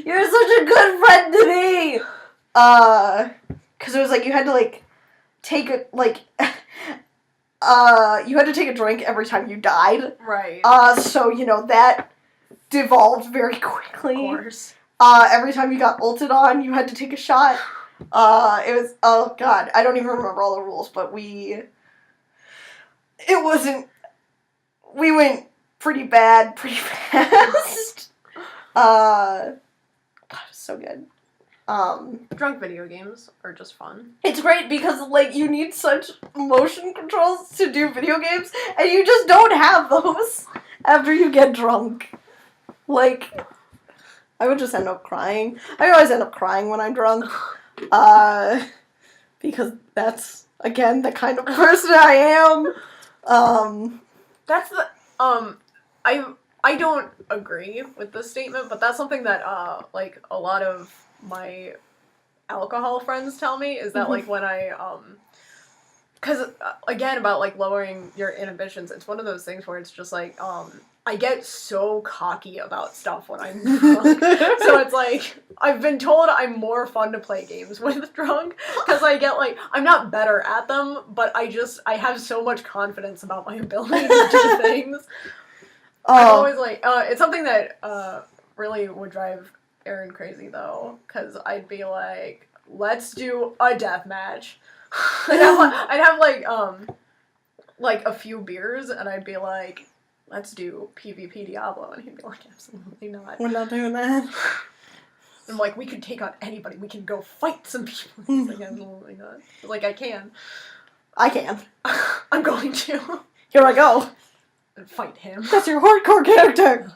you're such a good friend to me! Because it was, like, you had to, like, take a, like, you had to take a drink every time you died. Right. So, you know, that devolved very quickly. Of course. Every time you got ulted on, you had to take a shot. It was, oh God, I don't even remember all the rules, but we went pretty bad, pretty fast. God, it was so good. Drunk video games are just fun. It's great because, like, you need such motion controls to do video games, and you just don't have those after you get drunk. Like, I would just end up crying. I always end up crying when I'm drunk. Because that's, again, the kind of person I am. That's the, I don't agree with this statement, but that's something that, like, a lot of my alcohol friends tell me, is that, like, when I, because, again, about, like, lowering your inhibitions, it's one of those things where it's just, like, I get so cocky about stuff when I'm drunk. So it's like, I've been told I'm more fun to play games with drunk, because I get, like, I'm not better at them, but I have so much confidence about my ability to do things. I'm always like, it's something that really would drive Aaron crazy, though, because I'd be like, let's do a death match. I'd have like a few beers, and I'd be like, let's do PvP Diablo, and he'd be like, absolutely not. We're not doing that. I'm like, we could take on anybody. We can go fight some people. He's like, absolutely not. I was like, I can. I can. I'm going to. Here I go. And fight him. That's your hardcore character.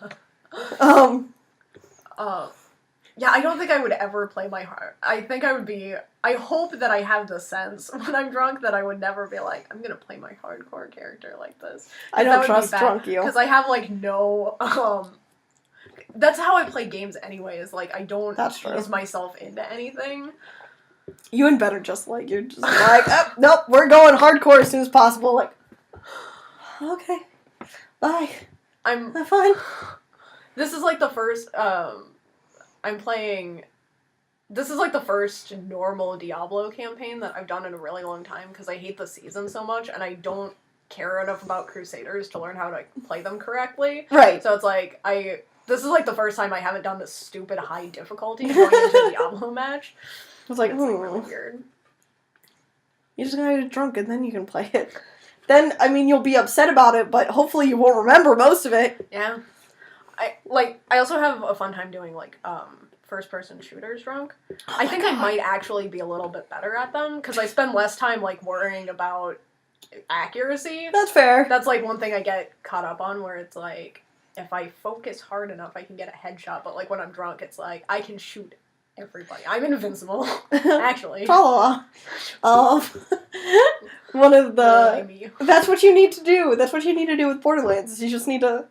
Yeah, I don't think I would ever play my heart. I think I would be. I hope that I have the sense when I'm drunk that I would never be like, I'm gonna play my hardcore character like this. I don't trust drunk you. Because I have, like, no. That's how I play games anyway, is, like, I don't ease myself into anything. You and Ben are just like, you're just like, oh, nope, we're going hardcore as soon as possible. Like, okay, bye. I'm fine. This is, like, the first, this is, like, the first normal Diablo campaign that I've done in a really long time, because I hate the season so much, and I don't care enough about Crusaders to learn how to play them correctly. Right. So it's like, this is, like, the first time I haven't done this stupid high difficulty going into a Diablo match. It's like, like, really weird. You just gotta get drunk and then you can play it. Then, I mean, you'll be upset about it, but hopefully you won't remember most of it. Yeah. I also have a fun time doing, like, first-person shooters drunk. I think I might actually be a little bit better at them, because I spend less time, like, worrying about accuracy. That's fair. That's, like, one thing I get caught up on, where it's, like, if I focus hard enough, I can get a headshot, but, like, when I'm drunk, it's, like, I can shoot everybody. I'm invincible, actually. One of the... That's what you need to do. That's what you need to do with Borderlands. You just need to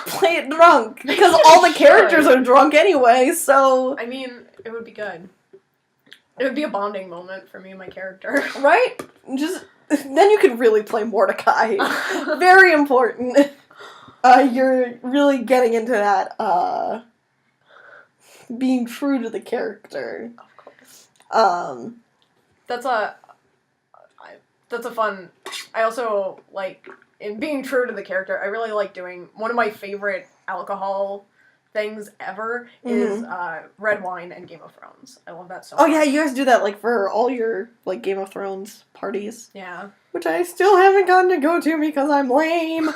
play it drunk. Because all the characters are drunk anyway, so... I mean, it would be good. It would be a bonding moment for me and my character. Right? Then you could really play Mordecai. Very important. You're really getting into that, being true to the character. Of course. That's a fun... I also, like, in being true to the character, I really like doing... One of my favorite alcohol things ever is red wine and Game of Thrones. I love that so much. Oh yeah, you guys do that, like, for all your, like, Game of Thrones parties. Yeah. Which I still haven't gotten to go to because I'm lame.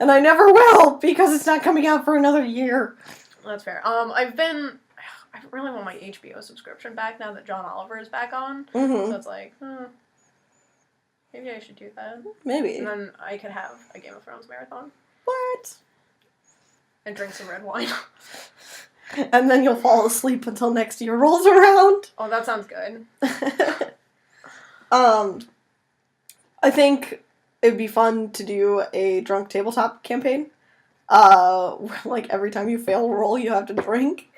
And I never will, because it's not coming out for another year. That's fair. I really want my HBO subscription back now that John Oliver is back on. So it's like, maybe I should do that. Maybe. And then I could have a Game of Thrones marathon. What? And drink some red wine. And then you'll fall asleep until next year rolls around. Oh, that sounds good. I think it'd be fun to do a drunk tabletop campaign. Like, every time you fail a roll, you have to drink.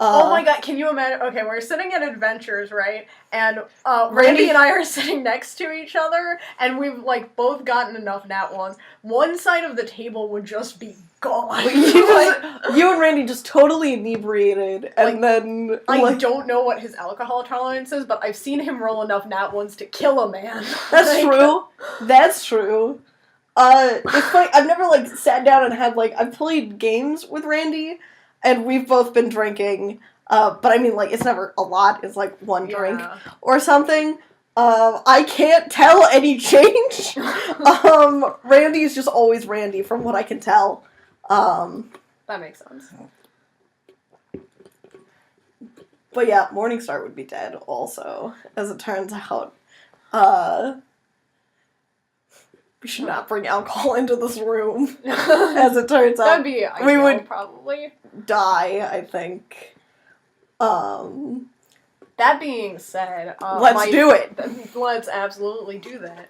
Oh my god, can you imagine? Okay, we're sitting at Adventures, right? And Randy and I are sitting next to each other, and we've, like, both gotten enough nat ones. One side of the table would just be gone. You and Randy just totally inebriated, and like, then... I don't know what his alcohol tolerance is, but I've seen him roll enough nat ones to kill a man. That's true. That's true. It's funny, I've never, like, sat down and had, like, I've played games with Randy, and we've both been drinking, but I mean, like, it's never a lot, it's like one drink or something. I can't tell any change. Randy's just always Randy, from what I can tell. That makes sense. But yeah, Morningstar would be dead also, as it turns out. We should not bring alcohol into this room. As it turns out, That'd be ideal, we would probably die, I think. That being said, Let's do it. Let's absolutely do that.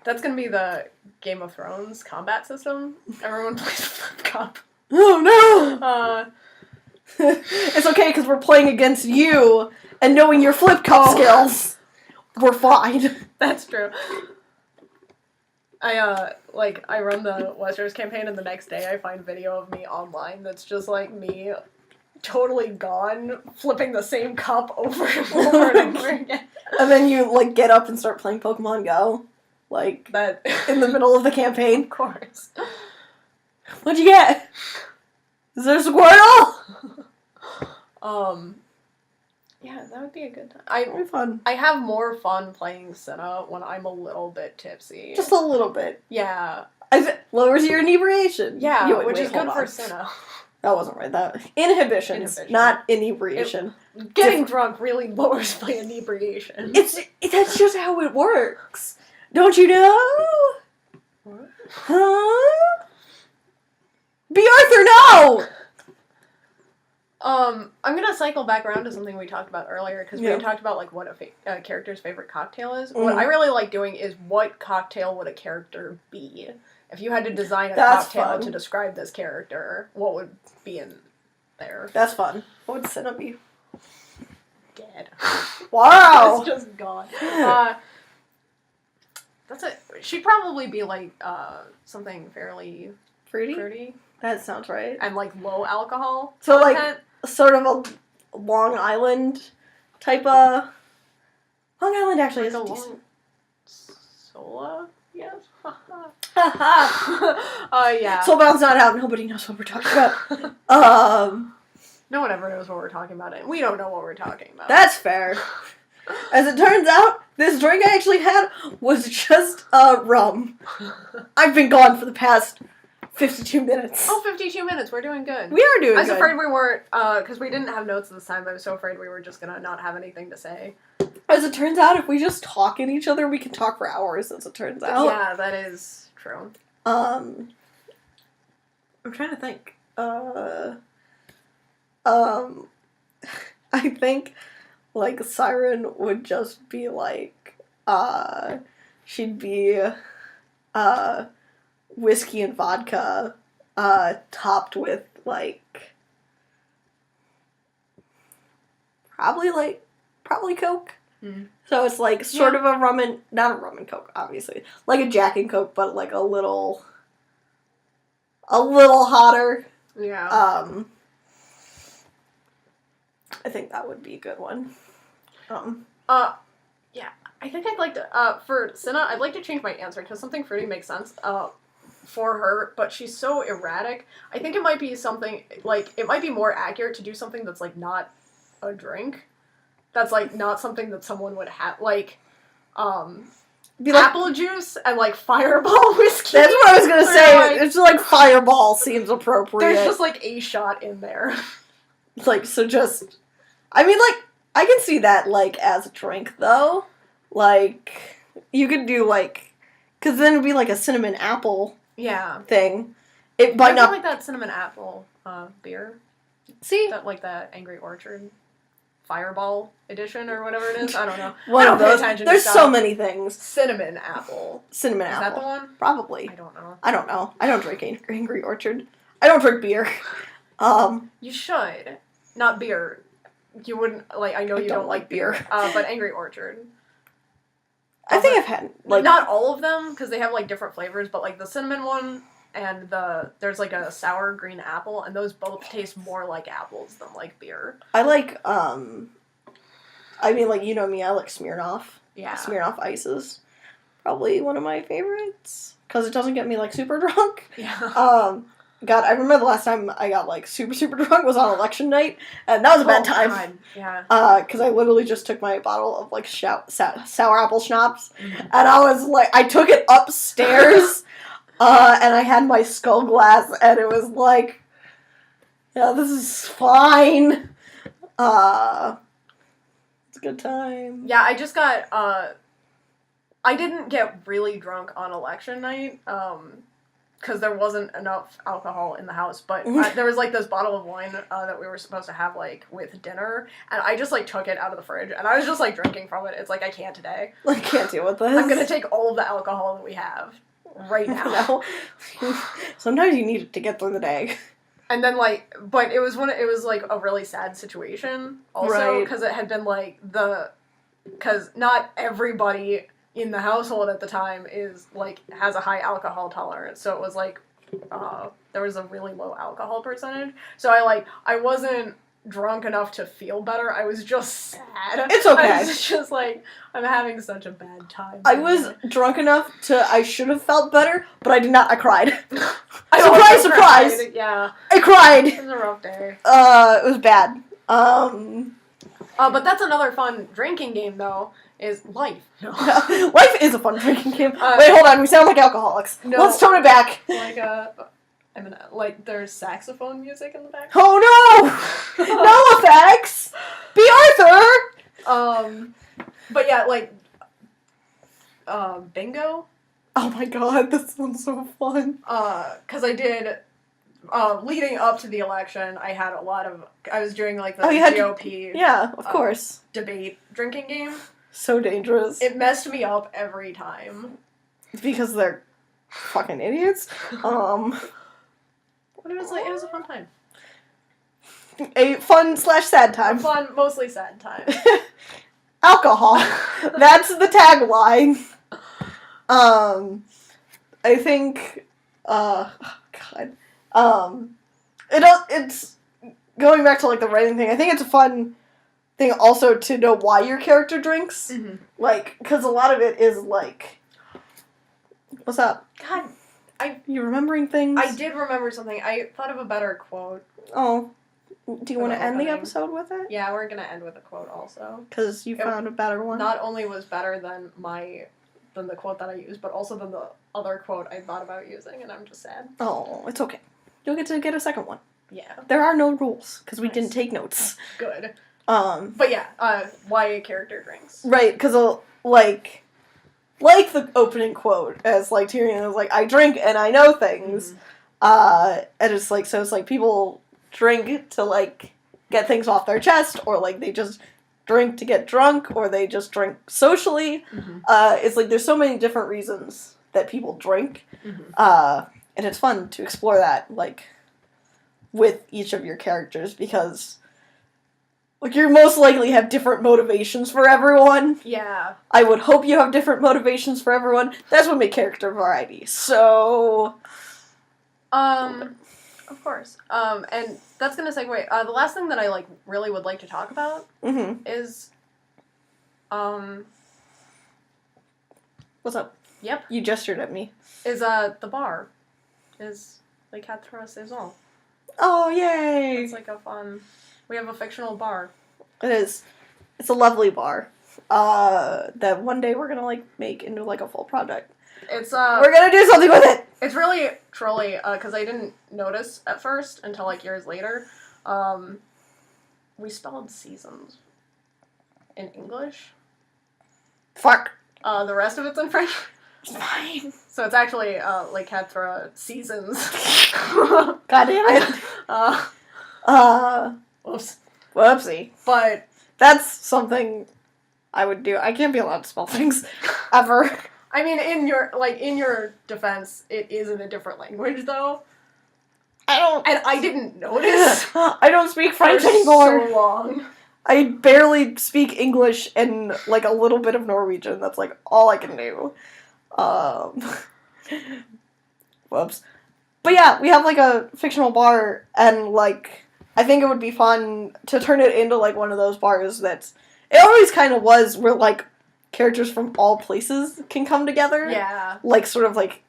That's gonna be the Game of Thrones combat system. Everyone plays flip cup. Oh no! It's okay because we're playing against you, and knowing your flip cup skills, we're fine. That's true. I run the Westeros campaign, and the next day I find video of me online that's just like me, totally gone, flipping the same cup over and over and over again. And then you like get up and start playing Pokemon Go, like That in the middle of the campaign. Of course. What'd you get? Is there a Squirtle? Yeah, that would be a good time. It'd be fun. I have more fun playing Senna when I'm a little bit tipsy. Just a little bit. Yeah. Lowers your inebriation. Yeah, Wait, which is hold good on. for Senna. That wasn't right. That inhibitions, not inebriation. Getting drunk really lowers my inebriation. That's just how it works. Don't you know? What? Huh? B. Arthur, no! I'm gonna cycle back around to something we talked about earlier, because we had talked about, like, what a character's favorite cocktail is. What I really like doing is, what cocktail would a character be? If you had to design a cocktail to describe this character, what would be in there? That's fun. What would Senna be? Dead. Wow! It's just gone. That's it. She'd probably be, like, something fairly fruity. That sounds right. And, like, low alcohol. So, content. like, sort of a Long Island type of... Long Island actually is a decent. long... Sola? Yes. Haha. Yeah. Soulbound's not out. Nobody knows what we're talking about. No one ever knows what we're talking about. And we don't know what we're talking about. That's fair. As it turns out, this drink I actually had was just rum. I've been gone for the past 52 minutes. Oh, 52 minutes. We're doing good. We are doing good. I was afraid we weren't, because we didn't have notes this time. I was so afraid we were just going to not have anything to say. As it turns out, if we just talk at each other, we can talk for hours, as it turns out. Yeah, that is true. I'm trying to think. I think, like, Siren would just be, like, she'd be, whiskey and vodka, topped with, like, probably Coke. Mm. So it's, like, sort of a not a rum and Coke, obviously. Like a Jack and Coke, but, like, a little hotter. Yeah. I think that would be a good one. Yeah. I think I'd like to, for Senna, I'd like to change my answer, because something fruity makes sense, for her, but she's so erratic. I think it might be something, like, it might be more accurate to do something that's, like, not a drink. That's, like, not something that someone would have, like, apple juice and, like, Fireball whiskey. That's what I was gonna say. Like, it's like Fireball seems appropriate. There's just, like, a shot in there. Like, so just... I mean, like, I can see that, like, as a drink, though. Like, you could do, like... Because then it'd be, like, a cinnamon apple thing. It might not... like that cinnamon apple beer. See? That, like, the Angry Orchard Fireball edition or whatever it is. I don't know. One of those. There's so many things. Cinnamon apple. Cinnamon apple. Is that the one? Probably. I don't know. I don't know. I don't drink Angry Orchard. I don't drink beer. You should. Not beer. You wouldn't, like, I know you don't like beer. But Angry Orchard. I think I've had, like... Not all of them, because they have, like, different flavors, but, like, the cinnamon one and there's, like, a sour green apple, and those both taste more like apples than, like, beer. I like, I mean, like, you know me, I like Smirnoff. Yeah. Smirnoff Ices. Probably one of my favorites. Because it doesn't get me, like, super drunk. Yeah. God, I remember the last time I got, like, super, super drunk was on election night, and that was a bad time. God. Yeah. Because I literally just took my bottle of, like, sour apple schnapps, and I was, like, I took it upstairs, and I had my skull glass, and it was like, yeah, this is fine. It's a good time. Yeah, I just got, I didn't get really drunk on election night, because there wasn't enough alcohol in the house, but there was, like, this bottle of wine that we were supposed to have, like, with dinner, and I just, like, took it out of the fridge, and I was just, like, drinking from it. It's like, I can't today. I can't deal with this. I'm gonna take all of the alcohol that we have right now. Sometimes you need it to get through the day. And then, like, but it was like, a really sad situation, also, because it had been, like, because not everybody in the household at the time is, like, has a high alcohol tolerance, so it was, like, there was a really low alcohol percentage, so I wasn't drunk enough to feel better, I was just sad. It's okay. I was just like, I'm having such a bad time. I was drunk enough I should have felt better, but I did not, I cried. I surprise! Cried. Yeah. I cried! It was a rough day. It was bad. But that's another fun drinking game, though, is life. No. Life is a fun drinking game. Wait, hold on, we sound like alcoholics. No, let's tone it back. Like, there's saxophone music in the back. Oh no! No effects! Be Arthur! But yeah, like, bingo? Oh my god, that sounds so fun. Cause I did, leading up to the election, I was doing, like, the GOP yeah, of course. Debate drinking game. So dangerous. It messed me up every time. Because they're fucking idiots. But it was a fun time. A fun/sad time. A fun, mostly sad time. Alcohol. That's the tagline. I think, God. It's going back to, like, the writing thing. I think it's a fun thing also to know why your character drinks. Mm-hmm. Like, because a lot of it is, like, what's up? God, you remembering things? I did remember something. I thought of a better quote. Oh. Do you want to end the episode with it? Yeah, we're going to end with a quote also. Because you found a better one? Not only was better than the quote that I used, but also than the other quote I thought about using, and I'm just sad. Oh, it's okay. You'll get to get a second one. Yeah. There are no rules, because we didn't take notes. Good. But yeah, why a character drinks. Right, because, like the opening quote, as, like, Tyrion was like, I drink and I know things. Mm-hmm. And it's like, so it's like people drink to, like, get things off their chest, or, like, they just drink to get drunk, or they just drink socially. Mm-hmm. It's like, there's so many different reasons that people drink. Mm-hmm. And it's fun to explore that, like, with each of your characters, because, like, you most likely have different motivations for everyone. Yeah. I would hope you have different motivations for everyone. That's what makes character variety. So... Of course. And that's gonna segue. The last thing that I, like, really would like to talk about is, What's up? Yep. You gestured at me. Is, the bar. Is Les Quatre Saisons. Oh, yay! It's, like, a fun... We have a fictional bar. It is. It's a lovely bar. That one day we're gonna, like, make into, like, a full project. It's, we're gonna do something with it! It's really, truly, because I didn't notice at first until, like, years later. We spelled seasons in English. Fuck. The rest of it's in French. It's fine. So it's actually, Les Quatre Seasons. God damn it. Whoops. Whoopsie. But that's something I would do. I can't be allowed to spell things. Ever. I mean, in your defense, it is in a different language, though. And I didn't notice. I don't speak French anymore. So long. I barely speak English and, like, a little bit of Norwegian. That's, like, all I can do. Whoops. But yeah, we have, like, a fictional bar, and, like, I think it would be fun to turn it into, like, one of those bars that's... It always kind of was where, like, characters from all places can come together. Yeah. Like, sort of, like,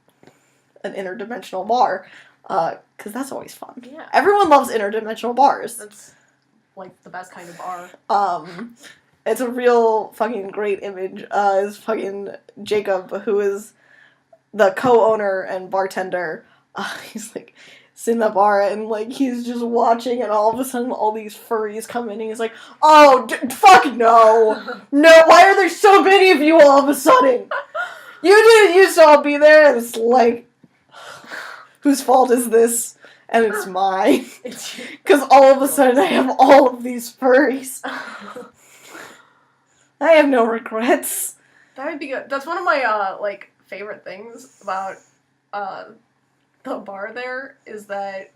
an interdimensional bar. Because that's always fun. Yeah. Everyone loves interdimensional bars. That's, like, the best kind of bar. It's a real fucking great image. Is fucking Jacob, who is the co-owner and bartender. He's, like, sitting in the bar, and, like, he's just watching, and all of a sudden all these furries come in, and he's like, oh, fuck no! No, why are there so many of you all of a sudden? You didn't used to all be there, and it's like, whose fault is this? And it's mine. Because all of a sudden I have all of these furries. I have no regrets. That would be good. That's one of my, like, favorite things about, the bar there, is that,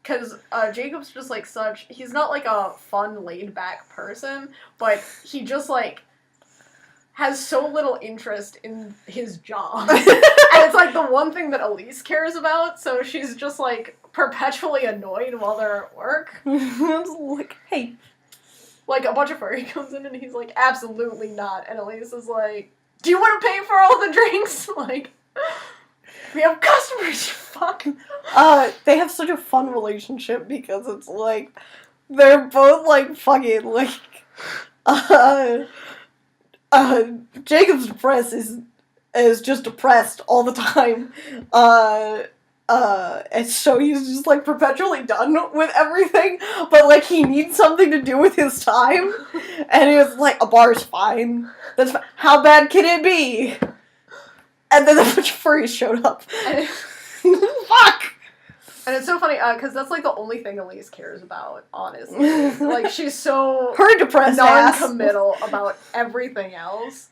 because, Jacob's just, like, he's not, like, a fun, laid-back person, but he just, like, has so little interest in his job. And it's, like, the one thing that Elise cares about, so she's just, like, perpetually annoyed while they're at work. Like, hey. Like, a bunch of furry comes in and he's like, absolutely not. And Elise is like, do you want to pay for all the drinks? Like, we have customers, you fuck. They have such a fun relationship because it's like, they're both, like, fucking, like, Jacob's depressed is just depressed all the time. And so he's just, like, perpetually done with everything, but, like, he needs something to do with his time, and he was like, a bar's fine. That's fine. How bad can it be? And then a bunch of furries showed up. Fuck! And it's so funny, because that's, like, the only thing Elise cares about, honestly. Like, she's so her depressed non-committal about everything else.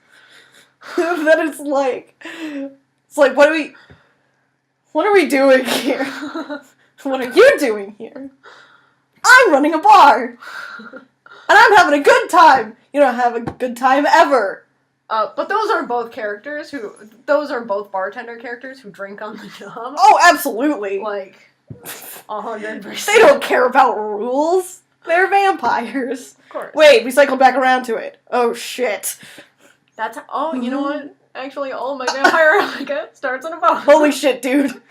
That it's like, what are we doing here? What are you doing here? I'm running a bar! And I'm having a good time! You don't have a good time ever! But those are both bartender characters who drink on the job. Oh, absolutely! Like, 100%. They don't care about rules! They're vampires! Of course. Wait, we cycled back around to it. Oh, shit. You know what? Actually, all of my vampire replica starts in a bar. Holy shit, dude.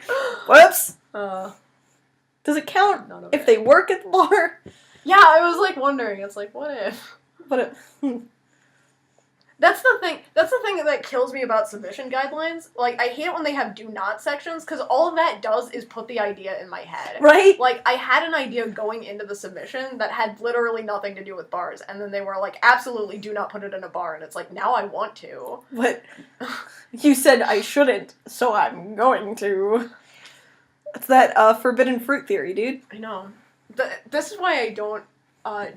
Whoops. Does it count if they work at the bar? Yeah, I was, like, wondering. It's like, what if? That's the thing that kills me about submission guidelines. Like, I hate it when they have do not sections, because all of that does is put the idea in my head. Right? Like, I had an idea going into the submission that had literally nothing to do with bars, and then they were like, absolutely do not put it in a bar, and it's like, now I want to. But you said I shouldn't, so I'm going to. It's that forbidden fruit theory, dude. I know. This is why I don't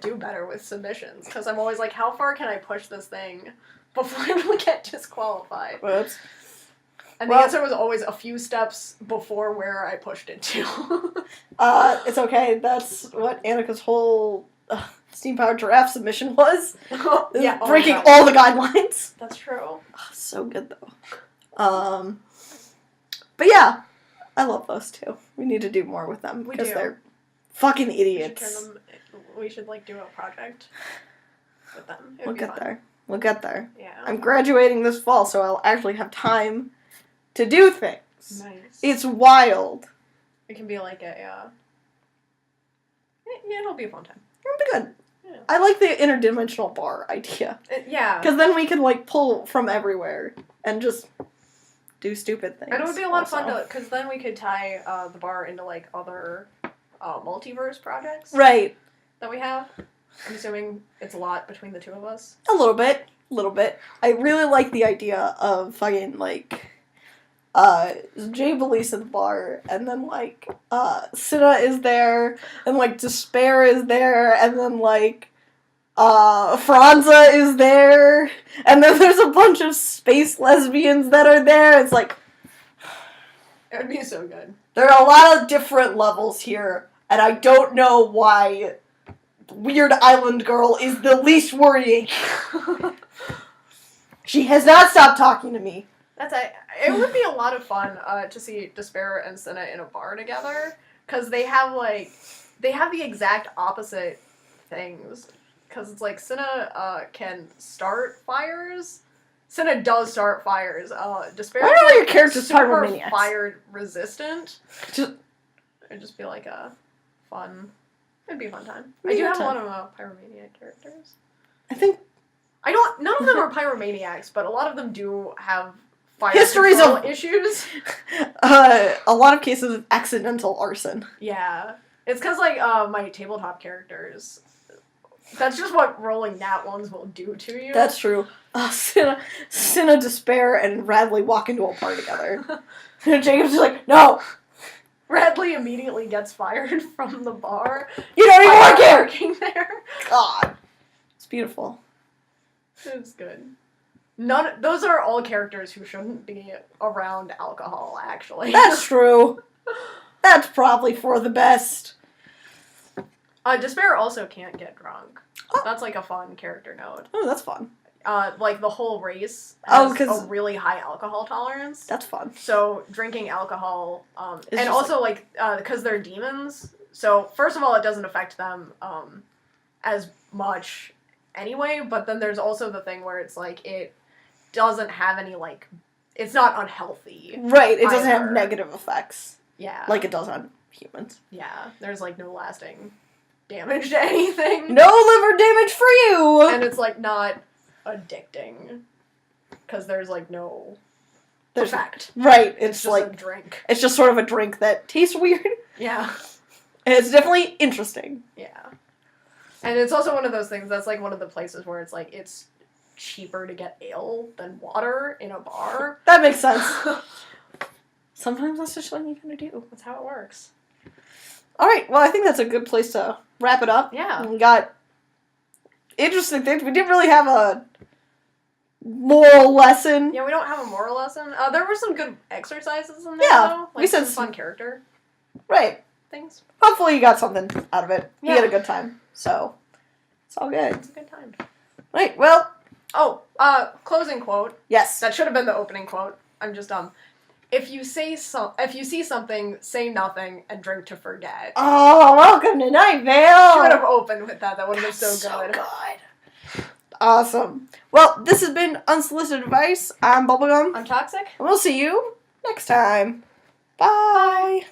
do better with submissions, because I'm always like, how far can I push this thing before I get disqualified? Whoops. And the answer was always a few steps before where I pushed it to. It's okay. That's what Annika's whole steam-powered giraffe submission was. Yeah, breaking all the guidelines. That's true. Oh, so good, though. But yeah, I love those two. We need to do more with them, because they're fucking idiots. We should, like, do a project with them. We'll get there. We'll get there. Yeah. I'm graduating this fall, so I'll actually have time to do things. Nice. It's wild. It can be like a, yeah, it'll be a fun time. It'll be good. Yeah. I like the interdimensional bar idea. Yeah. Because then we can, like, pull from everywhere and just do stupid things. And it would be a lot of fun to, because then we could tie the bar into, like, other multiverse projects. Right. That we have. I'm assuming it's a lot between the two of us. A little bit. I really like the idea of fucking, like, Jay Belize at the bar, and then, like, Cinna is there, and, like, Despair is there, and then, like, Franza is there, and then there's a bunch of space lesbians that are there. It's like, it would be so good. There are a lot of different levels here, and I don't know why Weird Island Girl is the least worrying. She has not stopped talking to me. It would be a lot of fun to see Despair and Cinna in a bar together, because they have the exact opposite things. Because it's like Cinna can start fires. Cinna does start fires. Despair. Why are your characters super pyromaniacs? fire resistant. Just It'd just be like a fun. It'd be a fun time. It'd I be do a have a time. lot of pyromaniac characters. I think None of them are pyromaniacs, but a lot of them do have fire Histories control of- issues. a lot of cases of accidental arson. Yeah. It's because, like, my tabletop characters, that's just what rolling nat ones will do to you. That's true. Cinna, Despair, and Radley walk into a bar together. And Jacob's just like, no! Radley immediately gets fired from the bar. You don't even work here! Working there. God. It's beautiful. It's good. Those are all characters who shouldn't be around alcohol, actually. That's true. That's probably for the best. Despair also can't get drunk. Oh. That's like a fun character note. Oh, that's fun. Like the whole race has 'cause a really high alcohol tolerance. That's fun. So drinking alcohol, It's and just also like because they're demons. So first of all, it doesn't affect them as much anyway. But then there's also the thing where it's like it doesn't have any like it's not unhealthy. Right, it doesn't either. have negative effects. Yeah. Like it does on humans. Yeah. There's like no lasting damage to anything. No liver damage for you! And it's like not addicting because there's like no effect. Right, It's it's just like a drink. it's just sort of a drink that tastes weird. Yeah. And it's definitely interesting. Yeah. And it's also one of those things that's like one of the places where it's like it's cheaper to get ale than water in a bar. That makes sense. Sometimes that's just what you gotta do. That's how it works. Alright, well I think that's a good place to wrap it up. Yeah. We got interesting things. We didn't really have a moral lesson. Yeah, we don't have a moral lesson. There were some good exercises in there, Yeah, though. Like we said some fun character Right. things. Hopefully you got something out of it. You Yeah. had a good time. So, it's all good. It's a good time. Right, well, Oh, closing quote. yes. That should have been the opening quote. I'm just dumb. If you see something, say nothing and drink to forget. Oh, welcome to Night Vale! Should have opened with that. That would have been so good. good. Awesome. Well, this has been Unsolicited Advice. I'm Bubblegum. I'm toxic. And we'll see you next time. Bye.